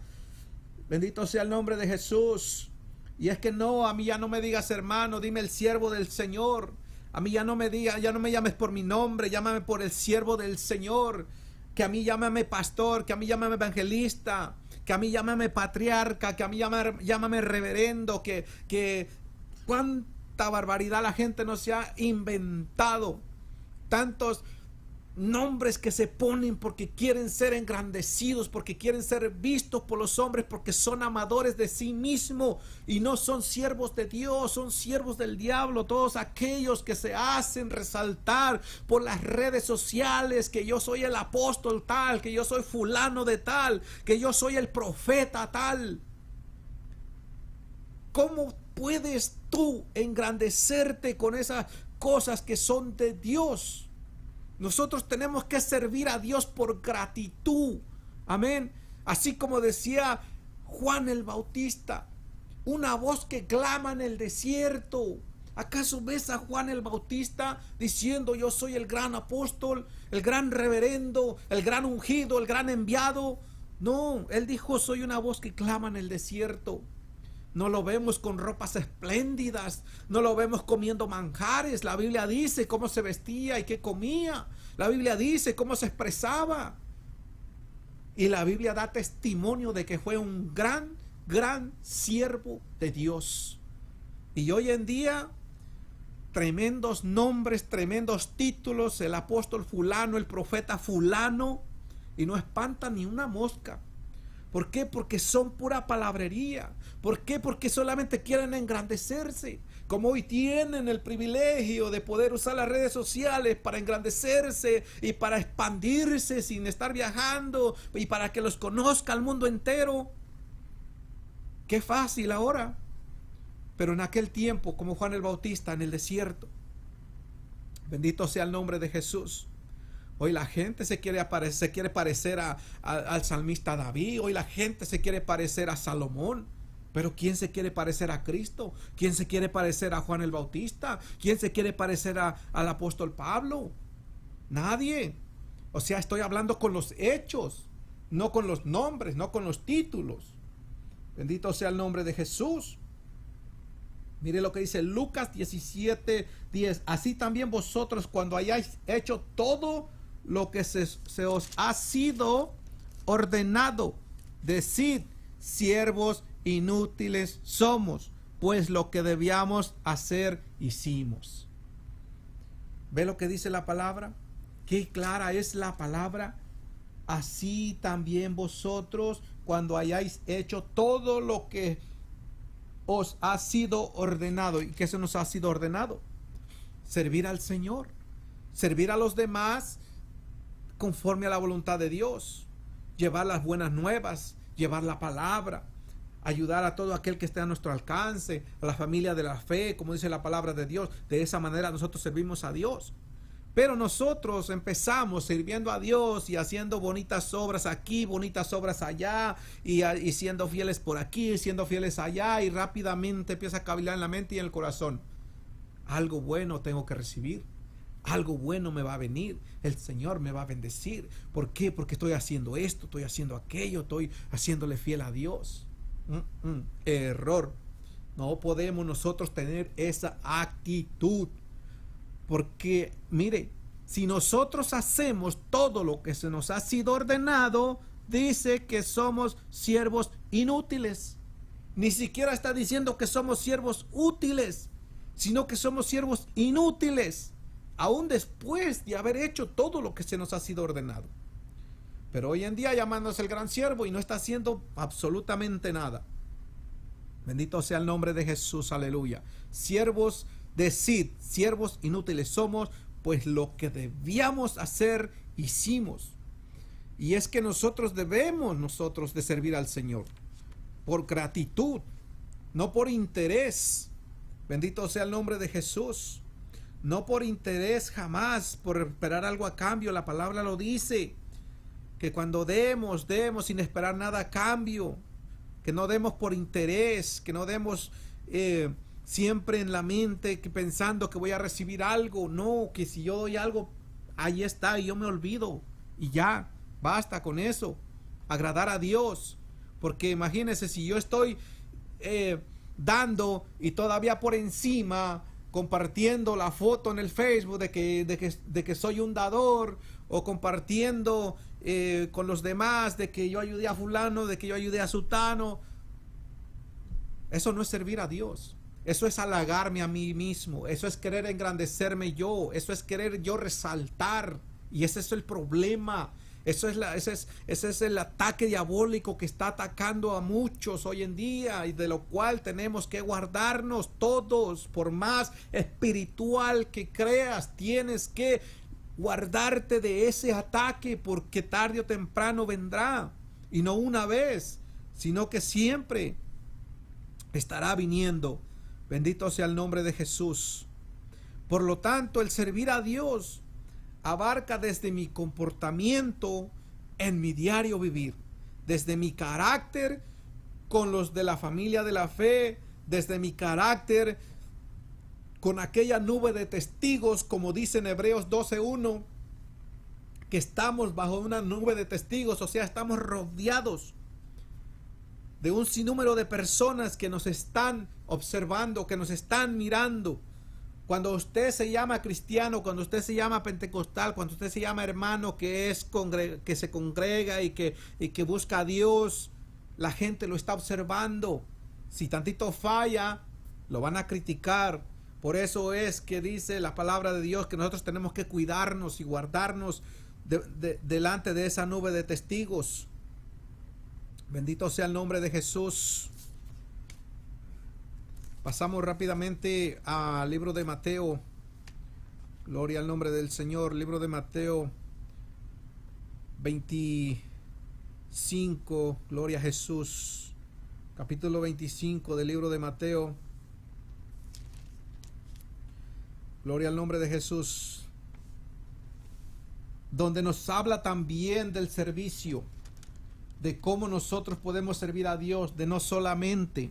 Bendito sea el nombre de Jesús. Y es que no, a mí ya no me digas hermano, dime el siervo del Señor. A mí ya no me digas, ya no me llames por mi nombre, llámame por el siervo del Señor. Que a mí llámame pastor, que a mí llámame evangelista, que a mí llámame patriarca, que a mí llámame reverendo, que cuánta barbaridad la gente no se ha inventado. Tantos nombres que se ponen porque quieren ser engrandecidos, porque quieren ser vistos por los hombres, porque son amadores de sí mismos y no son siervos de Dios, son siervos del diablo. Todos aquellos que se hacen resaltar por las redes sociales, que yo soy el apóstol tal, que yo soy fulano de tal, que yo soy el profeta tal. ¿Cómo puedes tú engrandecerte con esas cosas que son de Dios? Nosotros tenemos que servir a Dios por gratitud. Amén. Así como decía Juan el Bautista, una voz que clama en el desierto. ¿Acaso ves a Juan el Bautista diciendo yo soy el gran apóstol, el gran reverendo, el gran ungido, el gran enviado? No, él dijo soy una voz que clama en el desierto. No lo vemos con ropas espléndidas, no lo vemos comiendo manjares. La Biblia dice cómo se vestía y qué comía. La Biblia dice cómo se expresaba. Y la Biblia da testimonio de que fue un gran siervo de Dios. Y hoy en día, tremendos nombres, tremendos títulos, el apóstol fulano, el profeta fulano, y no espanta ni una mosca. ¿Por qué? Porque son pura palabrería. ¿Por qué? Porque solamente quieren engrandecerse. Como hoy tienen el privilegio de poder usar las redes sociales para engrandecerse y para expandirse sin estar viajando y para que los conozca el mundo entero. Qué fácil ahora. Pero en aquel tiempo, como Juan el Bautista en el desierto. Bendito sea el nombre de Jesús. Hoy la gente se quiere parecer al salmista David. Hoy la gente se quiere parecer a Salomón. Pero ¿quién se quiere parecer a Cristo? ¿Quién se quiere parecer a Juan el Bautista? ¿Quién se quiere parecer al apóstol Pablo? Nadie. O sea, estoy hablando con los hechos, no con los nombres, no con los títulos. Bendito sea el nombre de Jesús. Mire lo que dice Lucas 17:10. Así también vosotros, cuando hayáis hecho todo lo que se os ha sido ordenado, decid, siervos inútiles somos, pues lo que debíamos hacer hicimos. ¿Ve lo que dice la palabra? Qué clara es la palabra. Así también vosotros, cuando hayáis hecho todo lo que os ha sido ordenado. ¿Y qué se nos ha sido ordenado? Servir al Señor, servir a los demás conforme a la voluntad de Dios, llevar las buenas nuevas, llevar la palabra, ayudar a todo aquel que esté a nuestro alcance, a la familia de la fe, como dice la palabra de Dios. De esa manera nosotros servimos a Dios. Pero nosotros empezamos sirviendo a Dios y haciendo bonitas obras aquí, bonitas obras allá, y siendo fieles por aquí, siendo fieles allá, y rápidamente empieza a cavilar en la mente y en el corazón. Algo bueno tengo que recibir, algo bueno me va a venir, el Señor me va a bendecir. ¿Por qué? Porque estoy haciendo esto, estoy haciendo aquello, estoy haciéndole fiel a Dios. Error. No podemos nosotros tener esa actitud. Porque, mire, si nosotros hacemos todo lo que se nos ha sido ordenado, dice que somos siervos inútiles. Ni siquiera está diciendo que somos siervos útiles, sino que somos siervos inútiles, aún después de haber hecho todo lo que se nos ha sido ordenado. Pero hoy en día llamándose el gran siervo y no está haciendo absolutamente nada. Bendito sea el nombre de Jesús, aleluya. Siervos, decid, siervos inútiles somos, pues lo que debíamos hacer hicimos. Y es que nosotros de servir al Señor por gratitud, no por interés. Bendito sea el nombre de Jesús. No por interés jamás, por esperar algo a cambio. La palabra lo dice, que cuando demos sin esperar nada a cambio. Que no demos por interés, que no demos siempre en la mente que pensando que voy a recibir algo. No, que si yo doy algo, ahí está y yo me olvido. Y ya, basta con eso. Agradar a Dios. Porque imagínense si yo estoy dando y todavía por encima compartiendo la foto en el Facebook de que soy un dador, o compartiendo con los demás de que yo ayudé a fulano, de que yo ayudé a sutano. Eso no es servir a Dios. Eso es halagarme a mí mismo. Eso es querer engrandecerme yo. Eso es querer yo resaltar. Y ese es el problema. Ese es el ataque diabólico que está atacando a muchos hoy en día, y de lo cual tenemos que guardarnos todos. Por más espiritual que creas, tienes que guardarte de ese ataque, porque tarde o temprano vendrá, y no una vez, sino que siempre estará viniendo. Bendito sea el nombre de Jesús. Por lo tanto, el servir a Dios abarca desde mi comportamiento en mi diario vivir, desde mi carácter con los de la familia de la fe, desde mi carácter con aquella nube de testigos, como dice en Hebreos 12:1, que estamos bajo una nube de testigos, o sea, estamos rodeados de un sinnúmero de personas que nos están observando, que nos están mirando. Cuando usted se llama cristiano, cuando usted se llama pentecostal, cuando usted se llama hermano que se congrega y que busca a Dios, la gente lo está observando. Si tantito falla, lo van a criticar. Por eso es que dice la palabra de Dios que nosotros tenemos que cuidarnos y guardarnos delante de esa nube de testigos. Bendito sea el nombre de Jesús. Pasamos rápidamente al libro de Mateo. Gloria al nombre del Señor. Libro de Mateo 25. Gloria a Jesús. Capítulo 25 del libro de Mateo. Gloria al nombre de Jesús. Donde nos habla también del servicio. De cómo nosotros podemos servir a Dios. De no solamente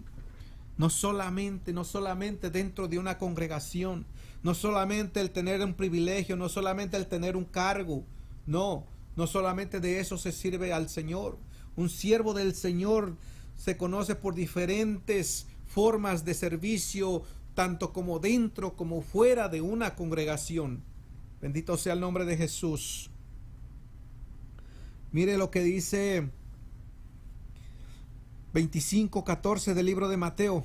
dentro de una congregación, no solamente el tener un privilegio, no solamente el tener un cargo, no solamente de eso se sirve al Señor. Un siervo del Señor se conoce por diferentes formas de servicio, tanto como dentro como fuera de una congregación. Bendito sea el nombre de Jesús. Mire lo que dice 25:14 del libro de Mateo.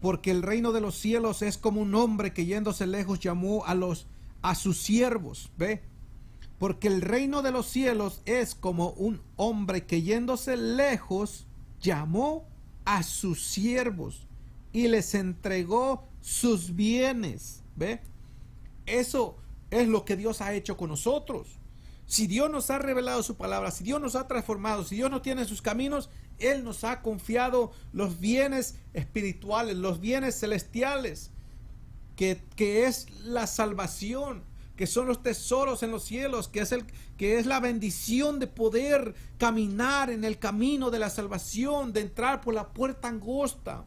Porque el reino de los cielos es como un hombre que yéndose lejos llamó a sus siervos. ¿Ve? Porque el reino de los cielos es como un hombre que yéndose lejos llamó a sus siervos y les entregó sus bienes. ¿Ve? Eso es lo que Dios ha hecho con nosotros. Si Dios nos ha revelado su palabra, si Dios nos ha transformado, si Dios no tiene sus caminos, Él nos ha confiado los bienes espirituales, los bienes celestiales, que es la salvación, que son los tesoros en los cielos, que es la bendición de poder caminar en el camino de la salvación, de entrar por la puerta angosta,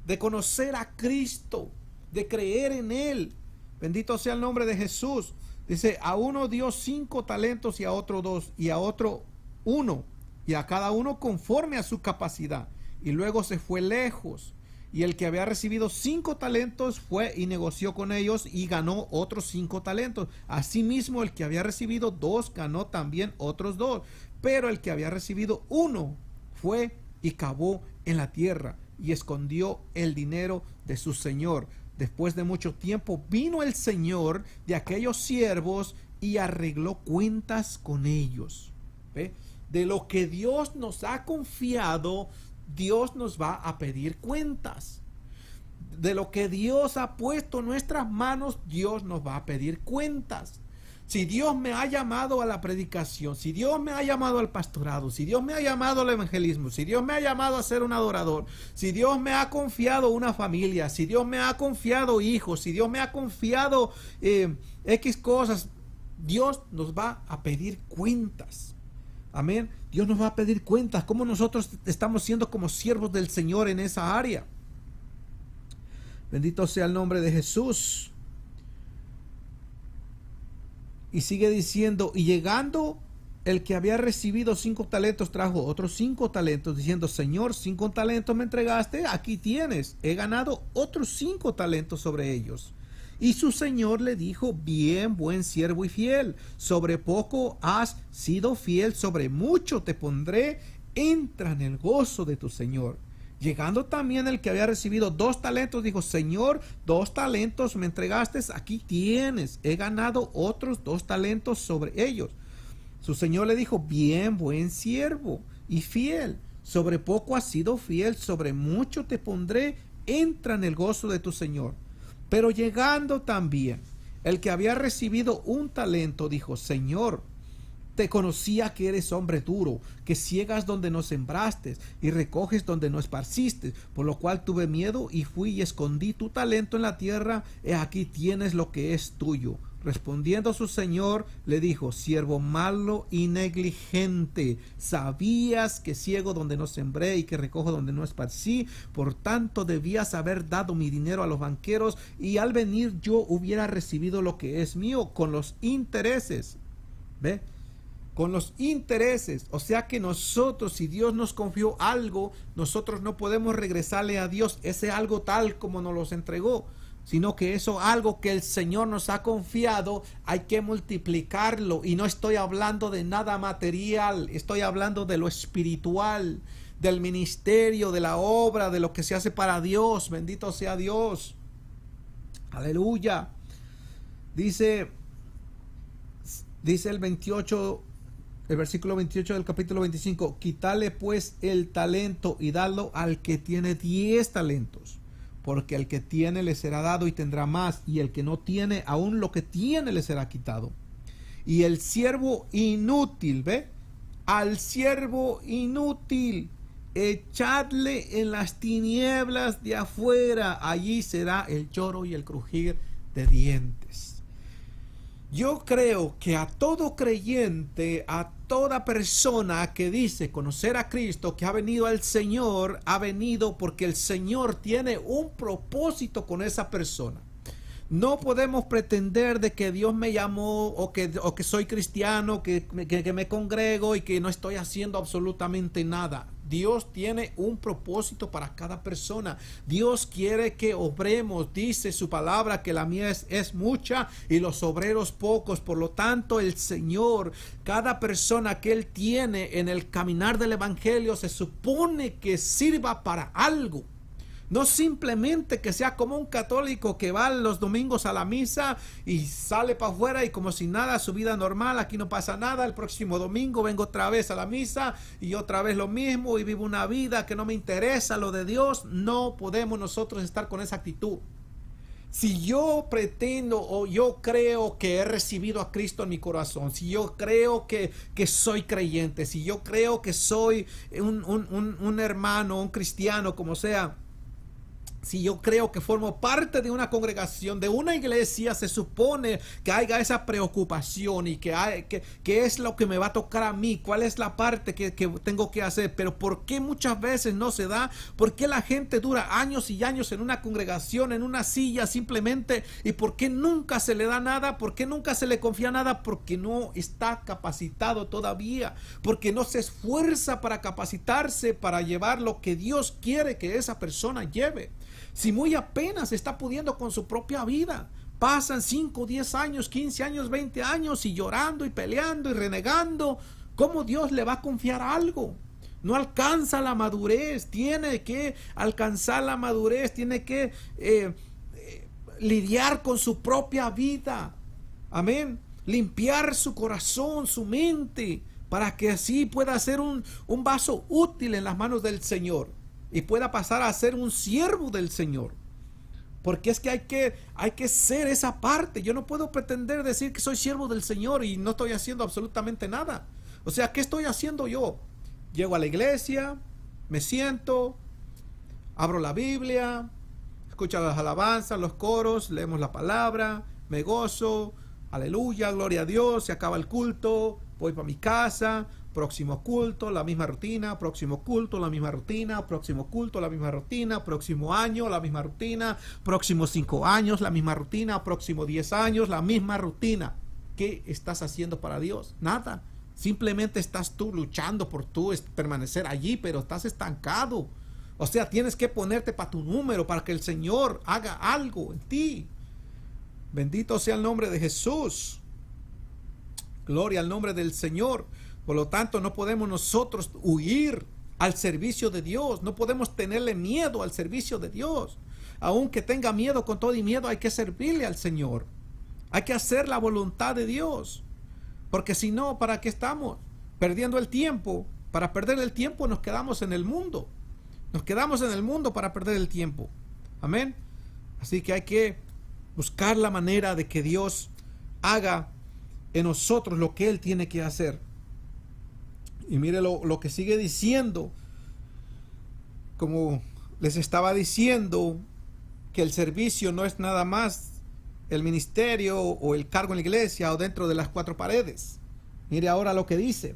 de conocer a Cristo, de creer en Él. Bendito sea el nombre de Jesús. Dice, a uno dio 5 talentos y a otro 2 y a otro 1 y a cada uno conforme a su capacidad. Y luego se fue lejos. Y el que había recibido 5 talentos fue y negoció con ellos y ganó otros 5 talentos. Asimismo, el que había recibido 2 ganó también otros 2. Pero el que había recibido 1 fue y cavó en la tierra y escondió el dinero de su señor. Después de mucho tiempo vino el Señor de aquellos siervos y arregló cuentas con ellos. ¿Ve? De lo que Dios nos ha confiado, Dios nos va a pedir cuentas. De lo que Dios ha puesto en nuestras manos, Dios nos va a pedir cuentas. Si Dios me ha llamado a la predicación, si Dios me ha llamado al pastorado, si Dios me ha llamado al evangelismo, si Dios me ha llamado a ser un adorador, si Dios me ha confiado una familia, si Dios me ha confiado hijos, si Dios me ha confiado X cosas, Dios nos va a pedir cuentas. Amén. Dios nos va a pedir cuentas. Cómo nosotros estamos siendo como siervos del Señor en esa área. Bendito sea el nombre de Jesús. Y sigue diciendo, y llegando el que había recibido 5 talentos trajo otros 5 talentos, diciendo, Señor, 5 talentos me entregaste, aquí tienes, he ganado otros 5 talentos sobre ellos. Y su señor le dijo, bien, buen siervo y fiel, sobre poco has sido fiel, sobre mucho te pondré, entra en el gozo de tu señor. Llegando también el que había recibido 2 talentos, dijo, Señor, 2 talentos me entregaste, aquí tienes, he ganado otros 2 talentos sobre ellos. Su señor le dijo, bien, buen siervo y fiel, sobre poco has sido fiel, sobre mucho te pondré, entra en el gozo de tu señor. Pero llegando también el que había recibido 1 talento, dijo, Señor, te conocía que eres hombre duro, que ciegas donde no sembraste y recoges donde no esparciste, por lo cual tuve miedo y fui y escondí tu talento en la tierra, he aquí tienes lo que es tuyo. Respondiendo su señor, le dijo, siervo malo y negligente, sabías que ciego donde no sembré y que recojo donde no esparcí, por tanto debías haber dado mi dinero a los banqueros y al venir yo hubiera recibido lo que es mío con los intereses. ¿Ve? Con los intereses. O sea que nosotros, si Dios nos confió algo, nosotros no podemos regresarle a Dios ese algo tal como nos los entregó, sino que eso algo que el Señor nos ha confiado, hay que multiplicarlo. Y no estoy hablando de nada material, estoy hablando de lo espiritual, del ministerio, de la obra, de lo que se hace para Dios. Bendito sea Dios. Aleluya. Dice el 28, el versículo 28 del capítulo 25, quítale pues el talento y dalo al que tiene 10 talentos, porque al que tiene le será dado y tendrá más, y el que no tiene, aún lo que tiene le será quitado. Y el siervo inútil, ¿ve? Al siervo inútil, echadle en las tinieblas de afuera, allí será el lloro y el crujir de dientes. Yo creo que a todo creyente, a toda persona que dice conocer a Cristo, que ha venido al Señor, ha venido porque el Señor tiene un propósito con esa persona. No podemos pretender de que Dios me llamó o que soy cristiano, que me congrego y que no estoy haciendo absolutamente nada. Dios tiene un propósito para cada persona. Dios quiere que obremos. Dice su palabra que la mies es mucha y los obreros pocos. Por lo tanto, el Señor, cada persona que Él tiene en el caminar del Evangelio, se supone que sirva para algo. No simplemente que sea como un católico que va los domingos a la misa y sale para afuera y como si nada, su vida normal, aquí no pasa nada, el próximo domingo vengo otra vez a la misa y otra vez lo mismo y vivo una vida que no me interesa lo de Dios. No podemos nosotros estar con esa actitud. Si yo pretendo o yo creo que he recibido a Cristo en mi corazón, si yo creo que soy creyente, si yo creo que soy un hermano, un cristiano, como sea, si yo creo que formo parte de una congregación, de una iglesia, se supone que haya esa preocupación y que es lo que me va a tocar a mí, cuál es la parte que tengo que hacer. Pero ¿por qué muchas veces no se da? ¿Por qué la gente dura años y años en una congregación, en una silla simplemente? ¿Y por qué nunca se le da nada? ¿Por qué nunca se le confía nada? Porque no está capacitado todavía, porque no se esfuerza para capacitarse, para llevar lo que Dios quiere que esa persona lleve. Si muy apenas está pudiendo con su propia vida, pasan 5, 10 años, 15 años, 20 años y llorando y peleando y renegando, ¿cómo Dios le va a confiar algo? No alcanza la madurez, tiene que alcanzar la madurez, tiene que lidiar con su propia vida, amén, limpiar su corazón, su mente, para que así pueda ser un vaso útil en las manos del Señor y pueda pasar a ser un siervo del Señor. Porque es que hay que ser esa parte. Yo no puedo pretender decir que soy siervo del Señor y no estoy haciendo absolutamente nada. O sea, ¿qué estoy haciendo yo? Llego a la iglesia, me siento, abro la Biblia, escucho las alabanzas, los coros, leemos la palabra, me gozo, aleluya, gloria a Dios, se acaba el culto, voy para mi casa, próximo culto, la misma rutina, próximo culto, la misma rutina, próximo culto, la misma rutina, próximo año, la misma rutina, próximos 5 años, la misma rutina, próximo 10 años, la misma rutina. ¿Qué estás haciendo para Dios? Nada. Simplemente estás tú luchando por tú permanecer allí, pero estás estancado. O sea, tienes que ponerte para tu número, para que el Señor haga algo en ti. Bendito sea el nombre de Jesús. Gloria al nombre del Señor. Por lo tanto, no podemos nosotros huir al servicio de Dios. No podemos tenerle miedo al servicio de Dios. Aunque tenga miedo, con todo y miedo hay que servirle al Señor. Hay que hacer la voluntad de Dios. Porque si no, ¿para qué estamos? Perdiendo el tiempo. Para perder el tiempo nos quedamos en el mundo. Nos quedamos en el mundo para perder el tiempo. Amén. Así que hay que buscar la manera de que Dios haga en nosotros lo que Él tiene que hacer. Y mire lo que sigue diciendo. Como les estaba diciendo, que el servicio no es nada más el ministerio o el cargo en la iglesia o dentro de las 4 paredes. Mire ahora lo que dice.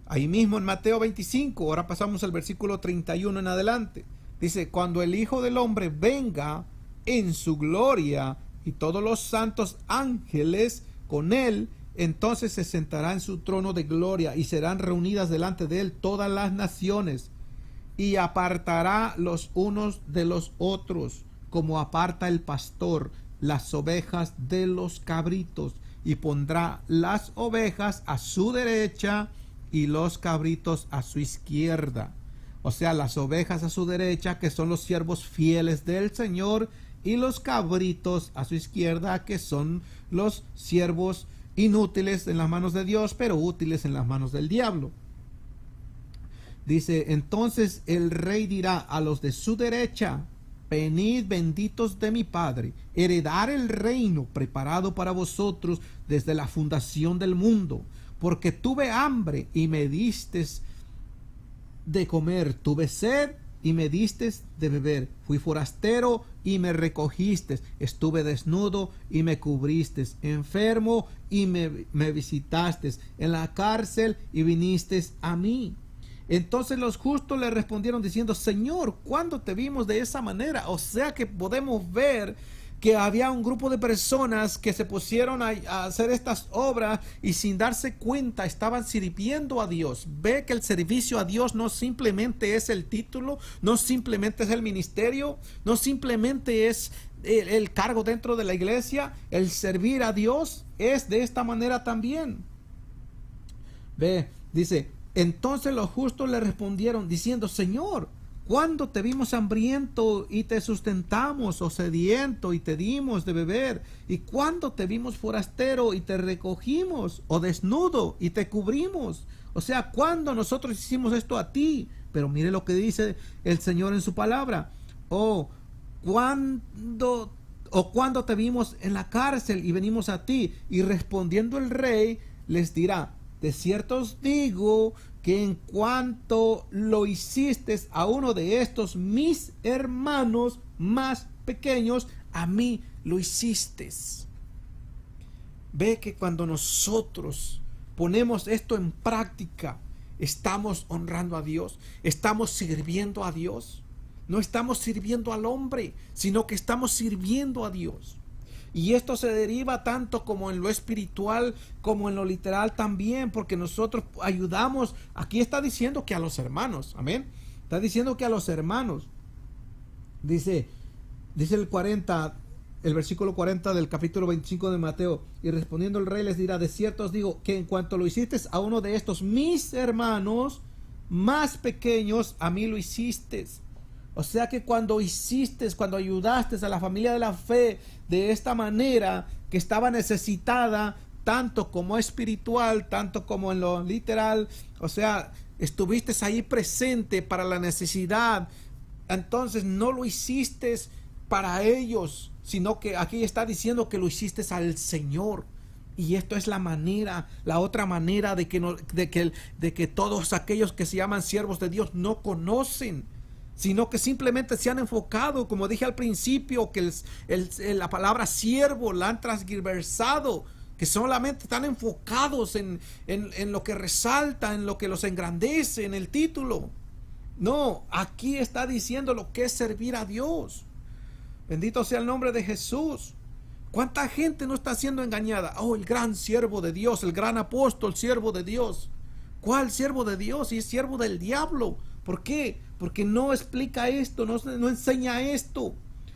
Ahí mismo en Mateo 25, ahora pasamos al versículo 31 en adelante. Dice, cuando el Hijo del Hombre venga en su gloria y todos los santos ángeles con él, entonces se sentará en su trono de gloria y serán reunidas delante de él todas las naciones y apartará los unos de los otros, como aparta el pastor las ovejas de los cabritos, y pondrá las ovejas a su derecha y los cabritos a su izquierda. O sea, las ovejas a su derecha, que son los siervos fieles del Señor, y los cabritos a su izquierda, que son los siervos inútiles en las manos de Dios, pero útiles en las manos del diablo. Dice, entonces el rey dirá a los de su derecha, venid benditos de mi Padre, heredar el reino preparado para vosotros desde la fundación del mundo, porque tuve hambre y me distes de comer, tuve sed y me distes de beber, fui forastero y me recogiste, estuve desnudo y me cubriste, enfermo y me visitaste, en la cárcel y viniste a mí. Entonces los justos le respondieron diciendo, Señor, ¿cuándo te vimos de esa manera? O sea que podemos ver que había un grupo de personas que se pusieron a hacer estas obras y sin darse cuenta estaban sirviendo a Dios. Ve que el servicio a Dios no simplemente es el título, no simplemente es el ministerio, no simplemente es el cargo dentro de la iglesia. El servir a Dios es de esta manera también. Ve, dice, entonces los justos le respondieron diciendo, Señor, ¿cuándo te vimos hambriento y te sustentamos, o sediento y te dimos de beber? ¿Y cuándo te vimos forastero y te recogimos, o desnudo y te cubrimos? O sea, ¿cuándo nosotros hicimos esto a ti? Pero mire lo que dice el Señor en su palabra. ¿Cuándo te vimos en la cárcel y venimos a ti? Y respondiendo el rey les dirá, de cierto os digo que en cuanto lo hiciste a uno de estos mis hermanos más pequeños, a mí lo hiciste. Ve que cuando nosotros ponemos esto en práctica, estamos honrando a Dios, estamos sirviendo a Dios. No estamos sirviendo al hombre, sino que estamos sirviendo a Dios. Y esto se deriva tanto como en lo espiritual como en lo literal también, porque nosotros ayudamos. Aquí está diciendo que a los hermanos, amén. Está diciendo que a los hermanos. Dice el versículo 40 del capítulo 25 de Mateo. Y respondiendo el rey les dirá, de cierto os digo que en cuanto lo hiciste a uno de estos mis hermanos más pequeños, a mí lo hiciste. O sea que cuando ayudaste a la familia de la fe de esta manera, que estaba necesitada, tanto como espiritual, tanto como en lo literal, o sea, estuviste ahí presente para la necesidad, entonces no lo hiciste para ellos, sino que aquí está diciendo que lo hiciste al Señor. Y esto es la manera, la otra manera de que todos aquellos que se llaman siervos de Dios no conocen, sino que simplemente se han enfocado, como dije al principio, que la palabra siervo la han transgiversado, que solamente están enfocados en lo que resalta, en lo que los engrandece, en el título. No, aquí está diciendo lo que es servir a Dios. Bendito sea el nombre de Jesús. ¿Cuánta gente no está siendo engañada? Oh, el gran siervo de Dios, el gran apóstol, siervo de Dios. ¿Cuál siervo de Dios? Y es siervo del diablo. ¿Por qué? Porque no explica esto, no enseña esto.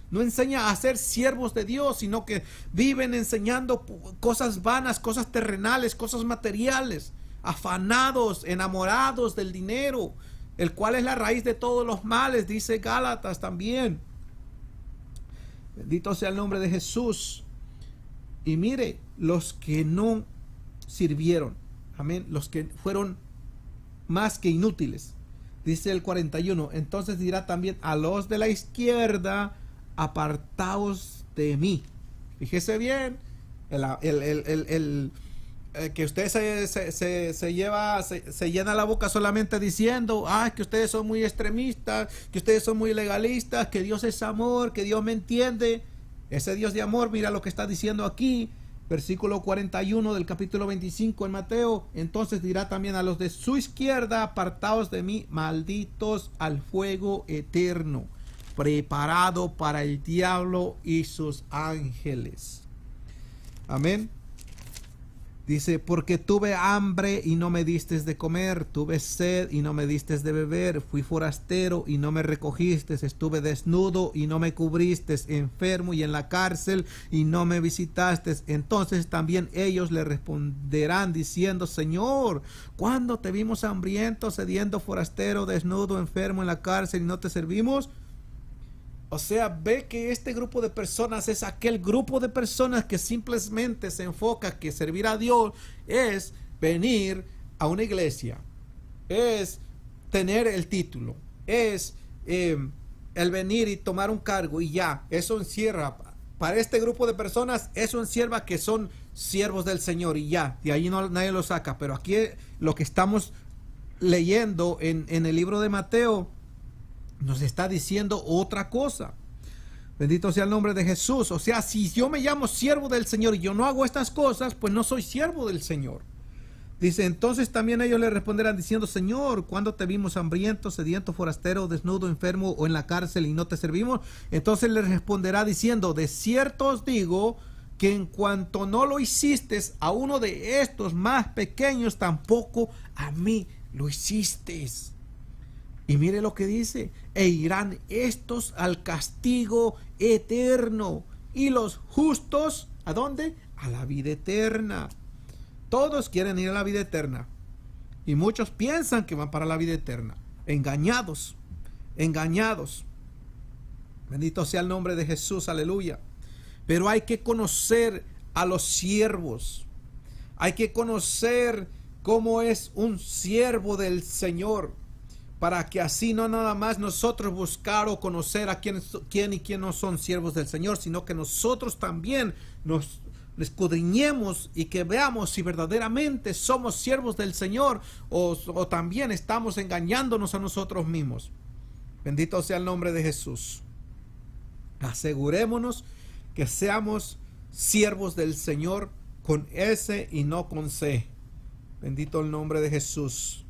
No enseña a ser siervos de Dios, sino que viven enseñando cosas vanas, cosas terrenales, cosas materiales, afanados, enamorados del dinero, el cual es la raíz de todos los males, dice Gálatas también. Bendito sea el nombre de Jesús. Y mire, los que no sirvieron, amén, los que fueron más que inútiles, dice el 41, entonces dirá también a los de la izquierda, apartaos de mí. Fíjese bien, que usted se llena la boca solamente diciendo, que ustedes son muy extremistas, que ustedes son muy legalistas, que Dios es amor, que Dios me entiende. Ese Dios de amor, mira lo que está diciendo aquí, versículo 41 del capítulo 25 en Mateo. Entonces dirá también a los de su izquierda, apartaos de mí, malditos al fuego eterno, preparado para el diablo y sus ángeles. Amén. Dice, porque tuve hambre y no me distes de comer, tuve sed y no me distes de beber, fui forastero y no me recogiste, estuve desnudo y no me cubriste, enfermo y en la cárcel y no me visitaste. Entonces también ellos le responderán diciendo, Señor, ¿cuándo te vimos hambriento, sediento, forastero, desnudo, enfermo en la cárcel y no te servimos? O sea, ve que este grupo de personas es aquel grupo de personas que simplemente se enfoca que servir a Dios es venir a una iglesia, es tener el título, es el venir y tomar un cargo y ya, eso encierra. Para este grupo de personas, eso encierra que son siervos del Señor y ya, de ahí nadie lo saca. Pero aquí lo que estamos leyendo en el libro de Mateo nos está diciendo otra cosa. Bendito sea el nombre de Jesús. O sea, si yo me llamo siervo del Señor y yo no hago estas cosas, pues no soy siervo del Señor. Dice, entonces también ellos le responderán diciendo, Señor, ¿cuándo te vimos hambriento, sediento, forastero, desnudo, enfermo o en la cárcel y no te servimos? Entonces le responderá diciendo, de cierto os digo que en cuanto no lo hiciste a uno de estos más pequeños, tampoco a mí lo hiciste. Y mire lo que dice, e irán estos al castigo eterno y los justos, ¿a dónde? A la vida eterna. Todos quieren ir a la vida eterna y muchos piensan que van para la vida eterna. Engañados, engañados. Bendito sea el nombre de Jesús, aleluya. Pero hay que conocer a los siervos. Hay que conocer cómo es un siervo del Señor, para que así no nada más nosotros buscar o conocer a quién y quién no son siervos del Señor, sino que nosotros también nos escudriñemos y que veamos si verdaderamente somos siervos del Señor o también estamos engañándonos a nosotros mismos. Bendito sea el nombre de Jesús. Asegurémonos que seamos siervos del Señor con S y no con C. Bendito el nombre de Jesús.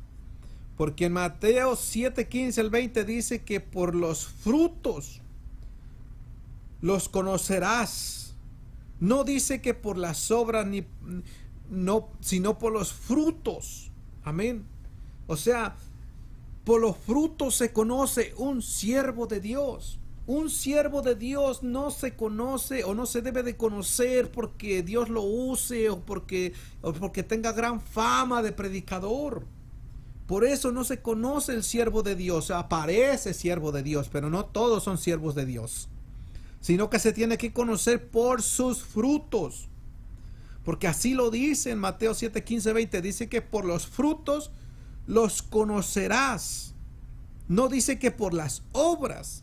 Porque en Mateo 7:15 al 20 dice que por los frutos los conocerás. No dice que por las obras sino por los frutos. Amén. O sea, por los frutos se conoce un siervo de Dios. Un siervo de Dios no se conoce o no se debe de conocer porque Dios lo use o porque tenga gran fama de predicador. Por eso no se conoce el siervo de Dios. Aparece siervo de Dios, pero no todos son siervos de Dios, sino que se tiene que conocer por sus frutos. Porque así lo dice en Mateo 7:15, 20. Dice que por los frutos los conocerás. No dice que por las obras,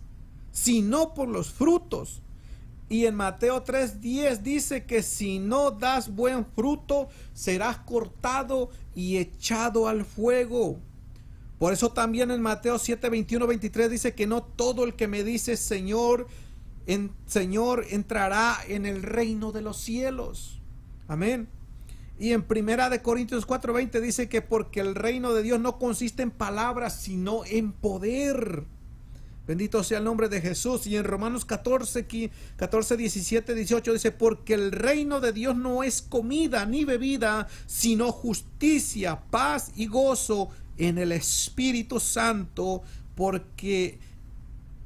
sino por los frutos. Y en Mateo 3:10 dice que si no das buen fruto, serás cortado y echado al fuego. Por eso también en Mateo 7:21-23 dice que no todo el que me dice Señor, Señor entrará en el reino de los cielos. Amén. Y en 1 Corintios 4:20 dice que porque el reino de Dios no consiste en palabras, sino en poder. Bendito sea el nombre de Jesús. Y en Romanos 14, 17, 18 dice, porque el reino de Dios no es comida ni bebida, sino justicia, paz y gozo en el Espíritu Santo, porque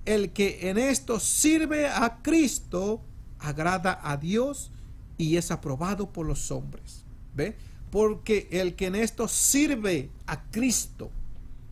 el que en esto sirve a Cristo agrada a Dios y es aprobado por los hombres. ¿Ve? Porque el que en esto sirve a Cristo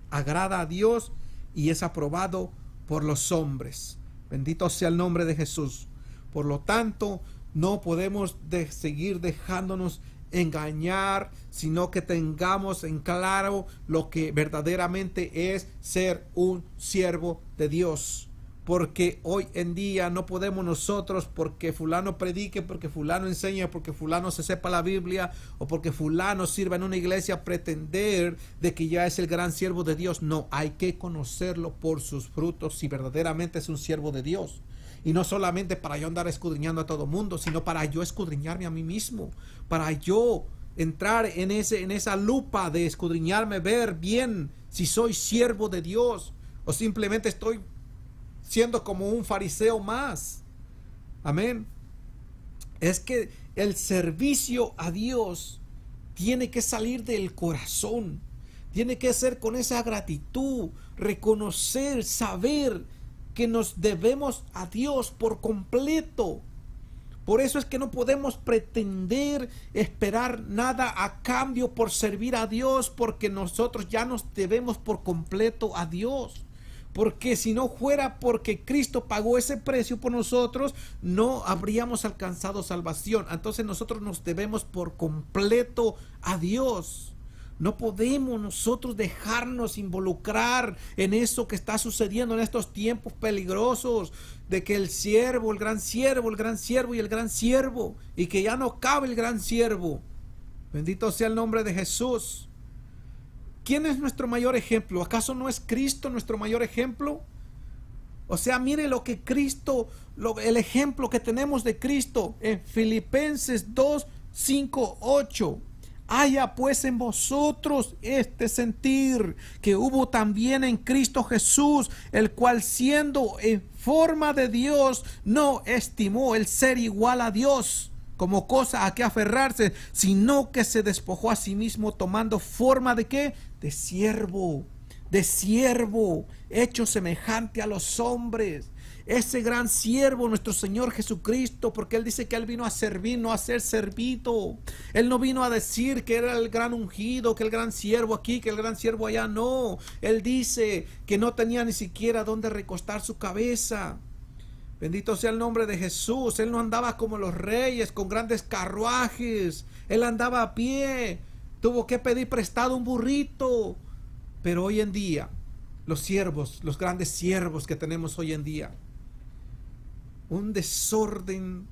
agrada a Dios y es aprobado por los hombres. Bendito sea el nombre de Jesús. Por lo tanto, no podemos seguir dejándonos engañar, sino que tengamos en claro lo que verdaderamente es ser un siervo de Dios. Porque hoy en día no podemos nosotros, porque fulano predique, porque fulano enseña, porque fulano se sepa la Biblia, o porque fulano sirva en una iglesia, pretender de que ya es el gran siervo de Dios. No, hay que conocerlo por sus frutos, si verdaderamente es un siervo de Dios. Y no solamente para yo andar escudriñando a todo mundo, sino para yo escudriñarme a mí mismo, para yo entrar en esa lupa de escudriñarme, ver bien si soy siervo de Dios o simplemente estoy siendo como un fariseo más. Amén. Es que el servicio a Dios tiene que salir del corazón, tiene que ser con esa gratitud, reconocer, saber que nos debemos a Dios por completo. Por eso es que no podemos pretender esperar nada a cambio por servir a Dios, porque nosotros ya nos debemos por completo a Dios. Porque si no fuera porque Cristo pagó ese precio por nosotros, no habríamos alcanzado salvación. Entonces nosotros nos debemos por completo a Dios. No podemos nosotros dejarnos involucrar en eso que está sucediendo en estos tiempos peligrosos, de que el siervo, el gran siervo, el gran siervo y el gran siervo, y que ya no cabe el gran siervo. Bendito sea el nombre de Jesús. ¿Quién es nuestro mayor ejemplo? ¿Acaso no es Cristo nuestro mayor ejemplo? O sea, mire lo que Cristo, el ejemplo que tenemos de Cristo en Filipenses 2, 5, 8. Haya pues en vosotros este sentir que hubo también en Cristo Jesús, el cual siendo en forma de Dios, no estimó el ser igual a Dios como cosa a que aferrarse, sino que se despojó a sí mismo, tomando forma de ¿qué? De siervo, hecho semejante a los hombres. Ese gran siervo, nuestro Señor Jesucristo, porque Él dice que Él vino a servir, no a ser servido. Él no vino a decir que era el gran ungido, que el gran siervo aquí, que el gran siervo allá, no. Él dice que no tenía ni siquiera dónde recostar su cabeza. Bendito sea el nombre de Jesús. Él no andaba como los reyes, con grandes carruajes. Él andaba a pie. Tuvo que pedir prestado un burrito. Pero hoy en día, los siervos, los grandes siervos que tenemos hoy en día, un desorden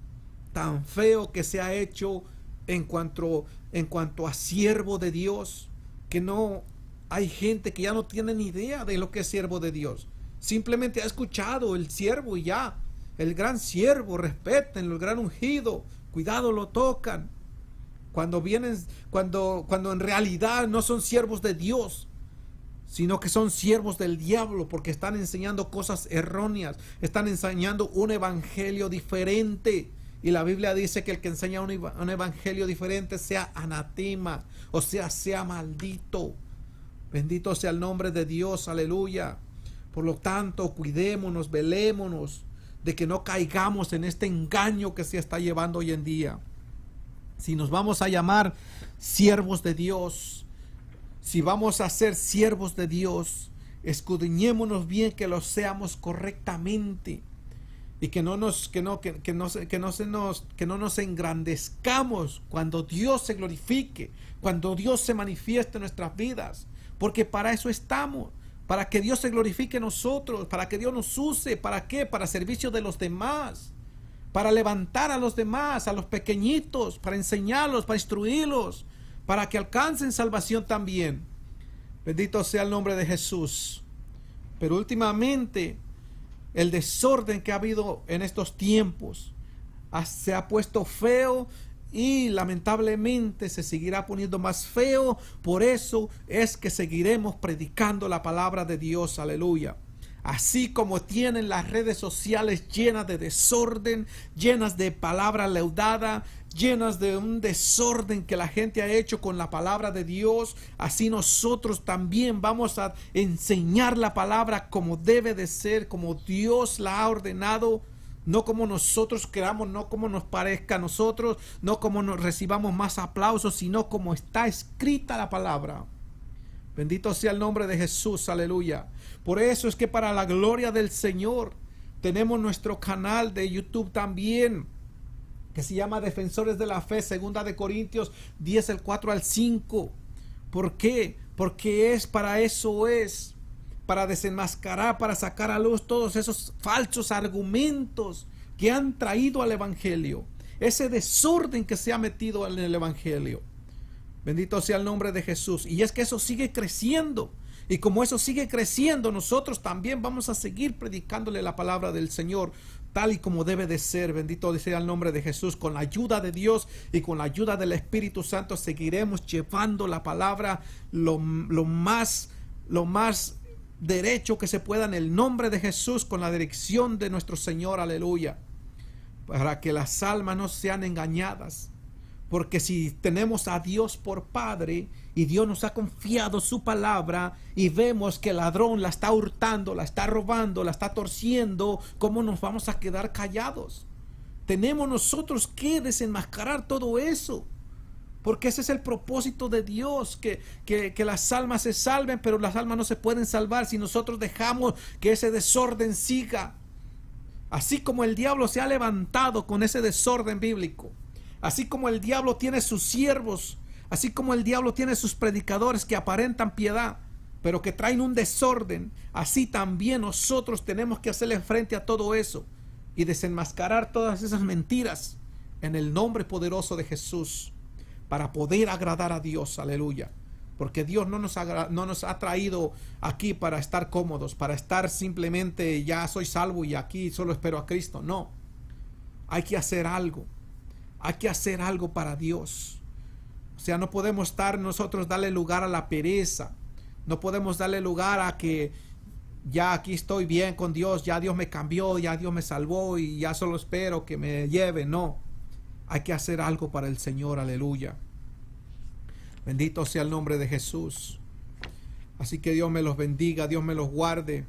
tan feo que se ha hecho en cuanto a siervo de Dios, que no hay gente que ya no tiene ni idea de lo que es siervo de Dios. Simplemente ha escuchado el siervo y ya. El gran siervo, respétenlo, el gran ungido, cuidado, lo tocan. Cuando en realidad no son siervos de Dios, sino que son siervos del diablo, porque están enseñando cosas erróneas, están enseñando un evangelio diferente. Y la Biblia dice que el que enseña un evangelio diferente sea anatema, o sea maldito. Bendito sea el nombre de Dios, aleluya. Por lo tanto, cuidémonos, velémonos de que no caigamos en este engaño que se está llevando hoy en día. Si nos vamos a llamar siervos de Dios, si vamos a ser siervos de Dios, escudriñémonos bien que lo seamos correctamente y que no nos engrandezcamos cuando Dios se glorifique, cuando Dios se manifieste en nuestras vidas, porque para eso estamos, para que Dios se glorifique en nosotros, para que Dios nos use. ¿Para qué? Para servicio de los demás, para levantar a los demás, a los pequeñitos, para enseñarlos, para instruirlos, para que alcancen salvación también. Bendito sea el nombre de Jesús. Pero últimamente el desorden que ha habido en estos tiempos se ha puesto feo y lamentablemente se seguirá poniendo más feo. Por eso es que seguiremos predicando la palabra de Dios. Aleluya. Así como tienen las redes sociales llenas de desorden, llenas de palabra leudada, llenas de un desorden que la gente ha hecho con la palabra de Dios, así nosotros también vamos a enseñar la palabra como debe de ser, como Dios la ha ordenado. No como nosotros queramos, no como nos parezca a nosotros, no como nos recibamos más aplausos, sino como está escrita la palabra. Bendito sea el nombre de Jesús, aleluya. Por eso es que para la gloria del Señor tenemos nuestro canal de YouTube también, que se llama Defensores de la Fe, 2 Corintios 10, el 4 al 5. ¿Por qué? Porque para desenmascarar, para sacar a luz todos esos falsos argumentos que han traído al evangelio, ese desorden que se ha metido en el evangelio. Bendito sea el nombre de Jesús. Y es que eso sigue creciendo, y como eso sigue creciendo, nosotros también vamos a seguir predicándole la palabra del Señor tal y como debe de ser. Bendito sea el nombre de Jesús. Con la ayuda de Dios y con la ayuda del Espíritu Santo seguiremos llevando la palabra lo más derecho que se pueda en el nombre de Jesús, con la dirección de nuestro Señor, aleluya, para que las almas no sean engañadas. Porque si tenemos a Dios por Padre y Dios nos ha confiado su palabra y vemos que el ladrón la está hurtando, la está robando, la está torciendo, ¿cómo nos vamos a quedar callados? Tenemos nosotros que desenmascarar todo eso. Porque ese es el propósito de Dios, que las almas se salven, pero las almas no se pueden salvar si nosotros dejamos que ese desorden siga. Así como el diablo se ha levantado con ese desorden bíblico, así como el diablo tiene sus siervos, así como el diablo tiene sus predicadores que aparentan piedad, pero que traen un desorden, así también nosotros tenemos que hacerle frente a todo eso y desenmascarar todas esas mentiras en el nombre poderoso de Jesús, para poder agradar a Dios, aleluya. Porque Dios no nos ha traído aquí para estar cómodos, para estar simplemente ya soy salvo y aquí solo espero a Cristo. No, hay que hacer algo. Hay que hacer algo para Dios. O sea, no podemos darle lugar a la pereza. No podemos darle lugar a que ya aquí estoy bien con Dios, ya Dios me cambió, ya Dios me salvó y ya solo espero que me lleve. No. Hay que hacer algo para el Señor, aleluya. Bendito sea el nombre de Jesús. Así que Dios me los bendiga, Dios me los guarde.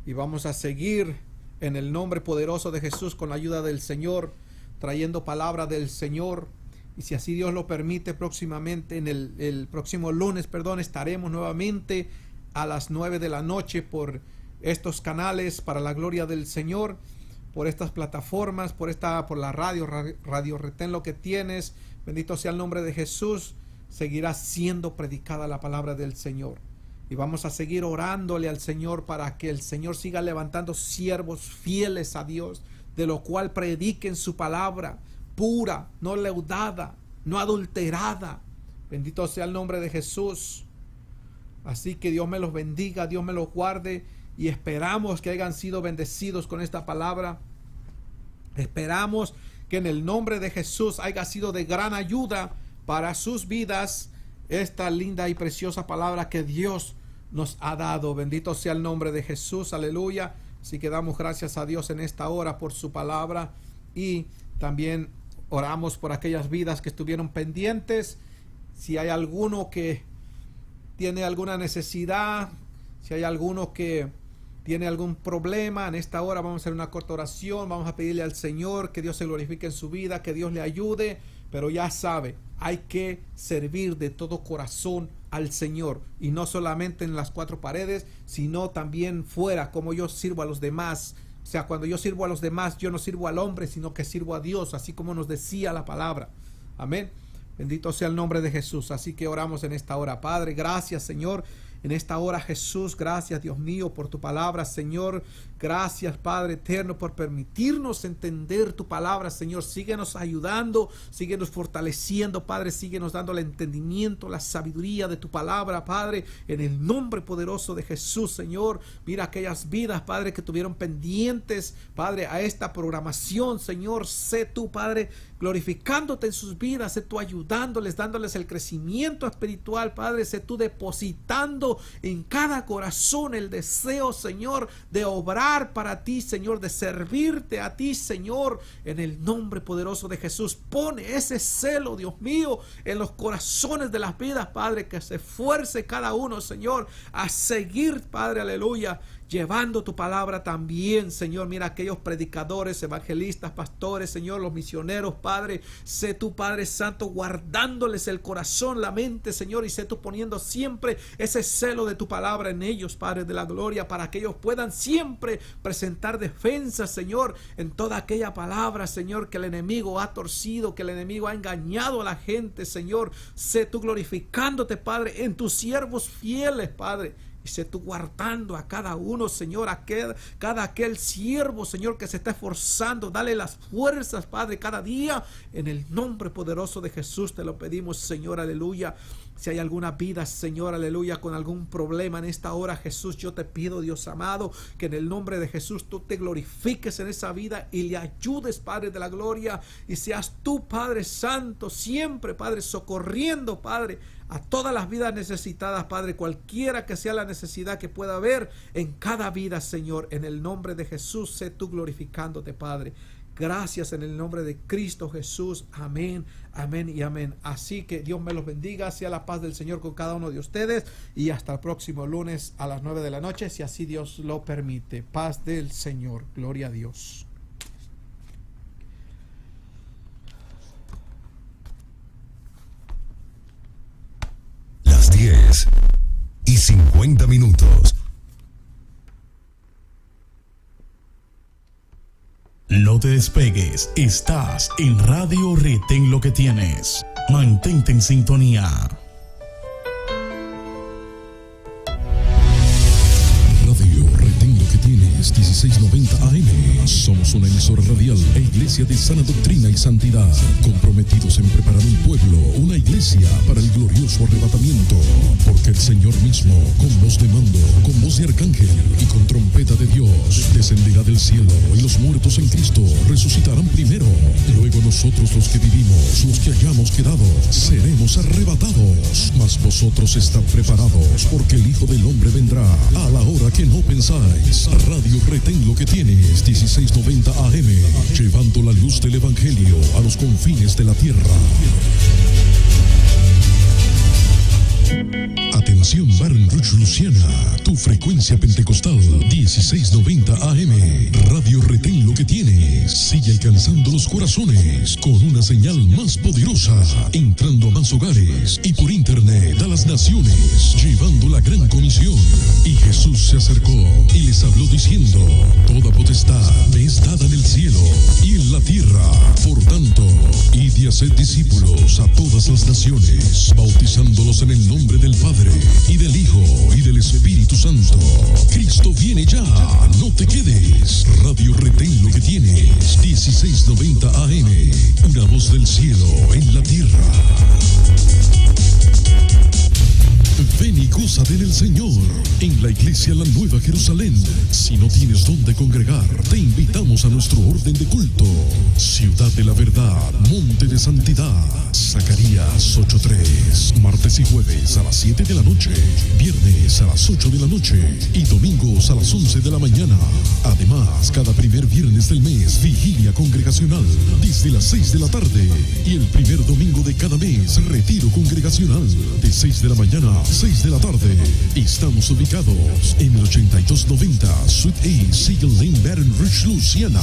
Y vamos a seguir en el nombre poderoso de Jesús con la ayuda del Señor, trayendo palabra del Señor. Y si así Dios lo permite, próximamente, en el próximo lunes, estaremos nuevamente a las 9 de la noche por estos canales para la gloria del Señor, por estas plataformas, por la Radio Retén lo que tienes. Bendito sea el nombre de Jesús. Seguirá siendo predicada la palabra del Señor. Y vamos a seguir orándole al Señor para que el Señor siga levantando siervos fieles a Dios, de lo cual prediquen su palabra pura, no leudada, no adulterada. Bendito sea el nombre de Jesús. Así que Dios me los bendiga, Dios me los guarde, y esperamos que hayan sido bendecidos con esta palabra. Esperamos que en el nombre de Jesús haya sido de gran ayuda para sus vidas esta linda y preciosa palabra que Dios nos ha dado. Bendito sea el nombre de Jesús, aleluya. Así que damos gracias a Dios en esta hora por su palabra, y también oramos por aquellas vidas que estuvieron pendientes. Si hay alguno que tiene alguna necesidad, si hay alguno que tiene algún problema, en esta hora vamos a hacer una corta oración, vamos a pedirle al Señor que Dios se glorifique en su vida, que Dios le ayude. Pero ya sabe, hay que servir de todo corazón al Señor, y no solamente en las cuatro paredes, sino también fuera, como yo sirvo a los demás. O sea, cuando yo sirvo a los demás, yo no sirvo al hombre, sino que sirvo a Dios, así como nos decía la palabra. Amén. Bendito sea el nombre de Jesús. Así que oramos en esta hora. Padre, gracias, Señor. en esta hora, Jesús. Gracias, Dios mío, por tu palabra, Señor. Gracias, Padre eterno, por permitirnos entender tu palabra, Señor. Síguenos ayudando, síguenos fortaleciendo, Padre. Síguenos dando el entendimiento, la sabiduría de tu palabra, Padre, en el nombre poderoso de Jesús, Señor. Mira aquellas vidas, Padre, que tuvieron pendientes, Padre, a esta programación, Señor. Sé tú, Padre, glorificándote en sus vidas. Sé tú ayudándoles, dándoles el crecimiento espiritual, Padre. Sé tú depositando en cada corazón el deseo, Señor, de obrar para ti, Señor, de servirte a ti, Señor, en el nombre poderoso de Jesús. Pone ese celo, Dios mío, en los corazones de las vidas, Padre, que se esfuerce cada uno, Señor, a seguir, Padre, aleluya, llevando tu palabra también, Señor. Mira aquellos predicadores, evangelistas, pastores, Señor, los misioneros, Padre. Sé tú, Padre Santo, guardándoles el corazón, la mente, Señor, y sé tú poniendo siempre ese celo de tu palabra en ellos, Padre de la gloria, para que ellos puedan siempre presentar defensa, Señor, en toda aquella palabra, Señor, que el enemigo ha torcido, que el enemigo ha engañado a la gente, Señor. Sé tú glorificándote, Padre, en tus siervos fieles, Padre. Y sé tú guardando a cada uno, Señor, cada aquel siervo, Señor, que se está esforzando. Dale las fuerzas, Padre, cada día. En el nombre poderoso de Jesús te lo pedimos, Señor, aleluya. Si hay alguna vida, Señor, aleluya, con algún problema en esta hora, Jesús, yo te pido, Dios amado, que en el nombre de Jesús tú te glorifiques en esa vida y le ayudes, Padre de la gloria, y seas tú, Padre Santo, siempre, Padre, socorriendo, Padre, a todas las vidas necesitadas, Padre, cualquiera que sea la necesidad que pueda haber en cada vida, Señor. En el nombre de Jesús, sé tú glorificándote, Padre. Gracias en el nombre de Cristo Jesús. Amén, amén y amén. Así que Dios me los bendiga. Sea la paz del Señor con cada uno de ustedes. Y hasta el próximo lunes a las 9 de la noche, si así Dios lo permite. Paz del Señor. Gloria a Dios. Las 10:50. No te despegues, estás en Radio Retén Lo Que Tienes. Mantente en sintonía. Radio Retén Lo Que Tienes, 1690 AM. Somos una emisora radial e iglesia de sana doctrina y santidad, comprometidos en preparar un pueblo, una iglesia para el glorioso arrebatamiento, porque el Señor mismo, con voz de mando, con voz de arcángel y con trompeta de Dios, descenderá del cielo, y los muertos en Cristo resucitarán primero. Luego nosotros, los que vivimos, los que hayamos quedado, seremos arrebatados. Mas vosotros estad preparados, porque el Hijo del Hombre vendrá a la hora que no pensáis. Radio Retén Lo Que Tienes, 1690 AM, llevando la luz del Evangelio a los confines de la tierra. Atención Baton Rouge, Luisiana, tu frecuencia pentecostal 1690 AM. Radio Retén Lo Que Tienes sigue alcanzando los corazones con una señal más poderosa, entrando a más hogares y por internet a las naciones, llevando la gran comisión. Y Jesús se acercó y les habló diciendo: toda potestad me es dada en el cielo y en la tierra. Por tanto, id y haced discípulos a todas las naciones, bautizándolos en el nombre del Padre, y del Hijo, y del Espíritu Santo. Cristo viene ya, no te quedes. Radio Retén Lo Que Tienes, 1690 AM, una voz del cielo en la tierra. Ven y goza del Señor en la iglesia La Nueva Jerusalén. Si no tienes dónde congregar, te invitamos a nuestro orden de culto. Ciudad de la Verdad, Monte de Santidad, Zacarías 8:3. Martes y jueves a las 7 de la noche, viernes a las 8 de la noche y domingos a las 11 de la mañana. Además, cada primer viernes del mes, vigilia congregacional desde las 6 de la tarde. Y el primer domingo de cada mes, retiro congregacional de 6 de la mañana a 6 de la tarde. Estamos ubicados en el 8290 Suite A, Siegel Lane, Baton Rouge, Luisiana.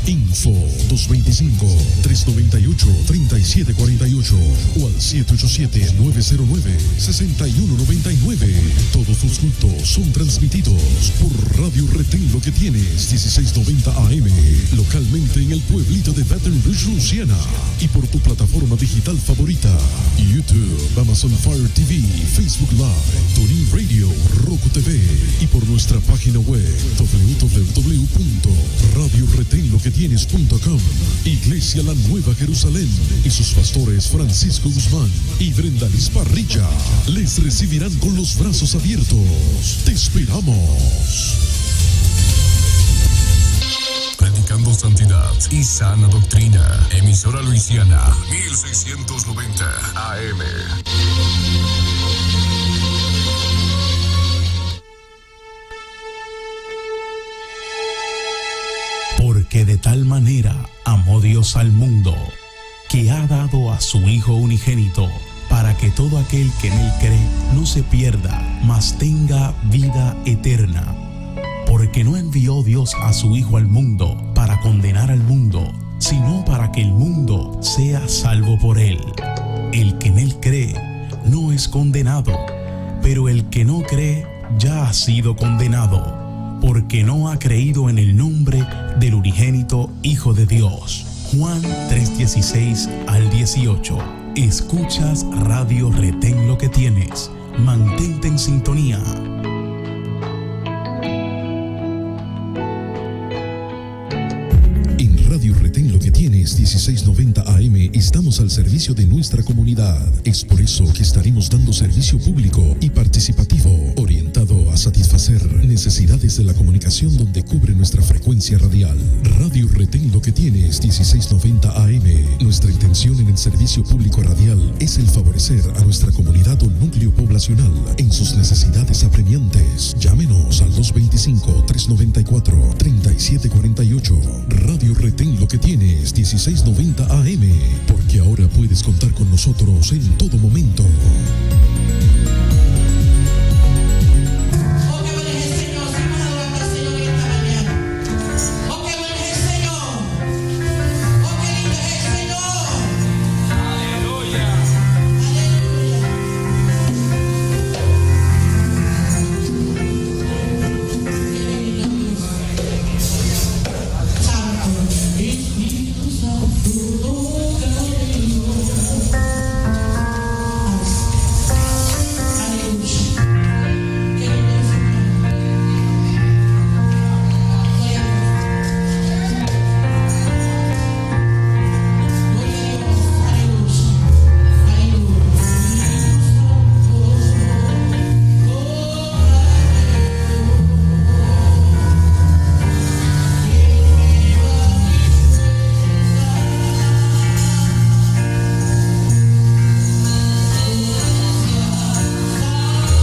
Info 225-398-3748 o al 787-909-6199. Todos los cultos son transmitidos por Radio Retén Lo Que Tienes, 1690 AM, localmente en el pueblito de Baton Rouge, Luisiana, y por tu plataforma digital favorita: YouTube, Amazon Fire TV, Facebook Live, TuneIn Radio, Roku TV y por nuestra página web www.radioretenloquetienes.com. Iglesia La Nueva Jerusalén y sus pastores Francisco Guzmán y Brenda Liz Parrilla les recibirán con los brazos abiertos. ¡Te esperamos! Predicando santidad y sana doctrina. Emisora Luisiana, 1690 AM. Porque de tal manera amó Dios al mundo, que ha dado a su Hijo unigénito, para que todo aquel que en Él cree no se pierda, mas tenga vida eterna. Porque no envió Dios a su Hijo al mundo para condenar al mundo, sino para que el mundo sea salvo por Él. El que en Él cree no es condenado, pero el que no cree ya ha sido condenado, porque no ha creído en el nombre del unigénito Hijo de Dios. Juan 3:16 al 18. Escuchas Radio Retén Lo Que Tienes. Mantente en sintonía. Radio Retén Lo Que Tienes, 1690 AM, estamos al servicio de nuestra comunidad. Es por eso que estaremos dando servicio público y participativo, orientado a satisfacer necesidades de la comunicación donde cubre nuestra frecuencia radial. Radio Retén Lo Que Tienes, 1690 AM. Nuestra intención en el servicio público radial es el favorecer a nuestra comunidad o núcleo poblacional en sus necesidades apremiantes. Llámenos al 225-394-3748. Radio Retén Lo Que Tienes, 1690 AM, porque ahora puedes contar con nosotros en todo momento.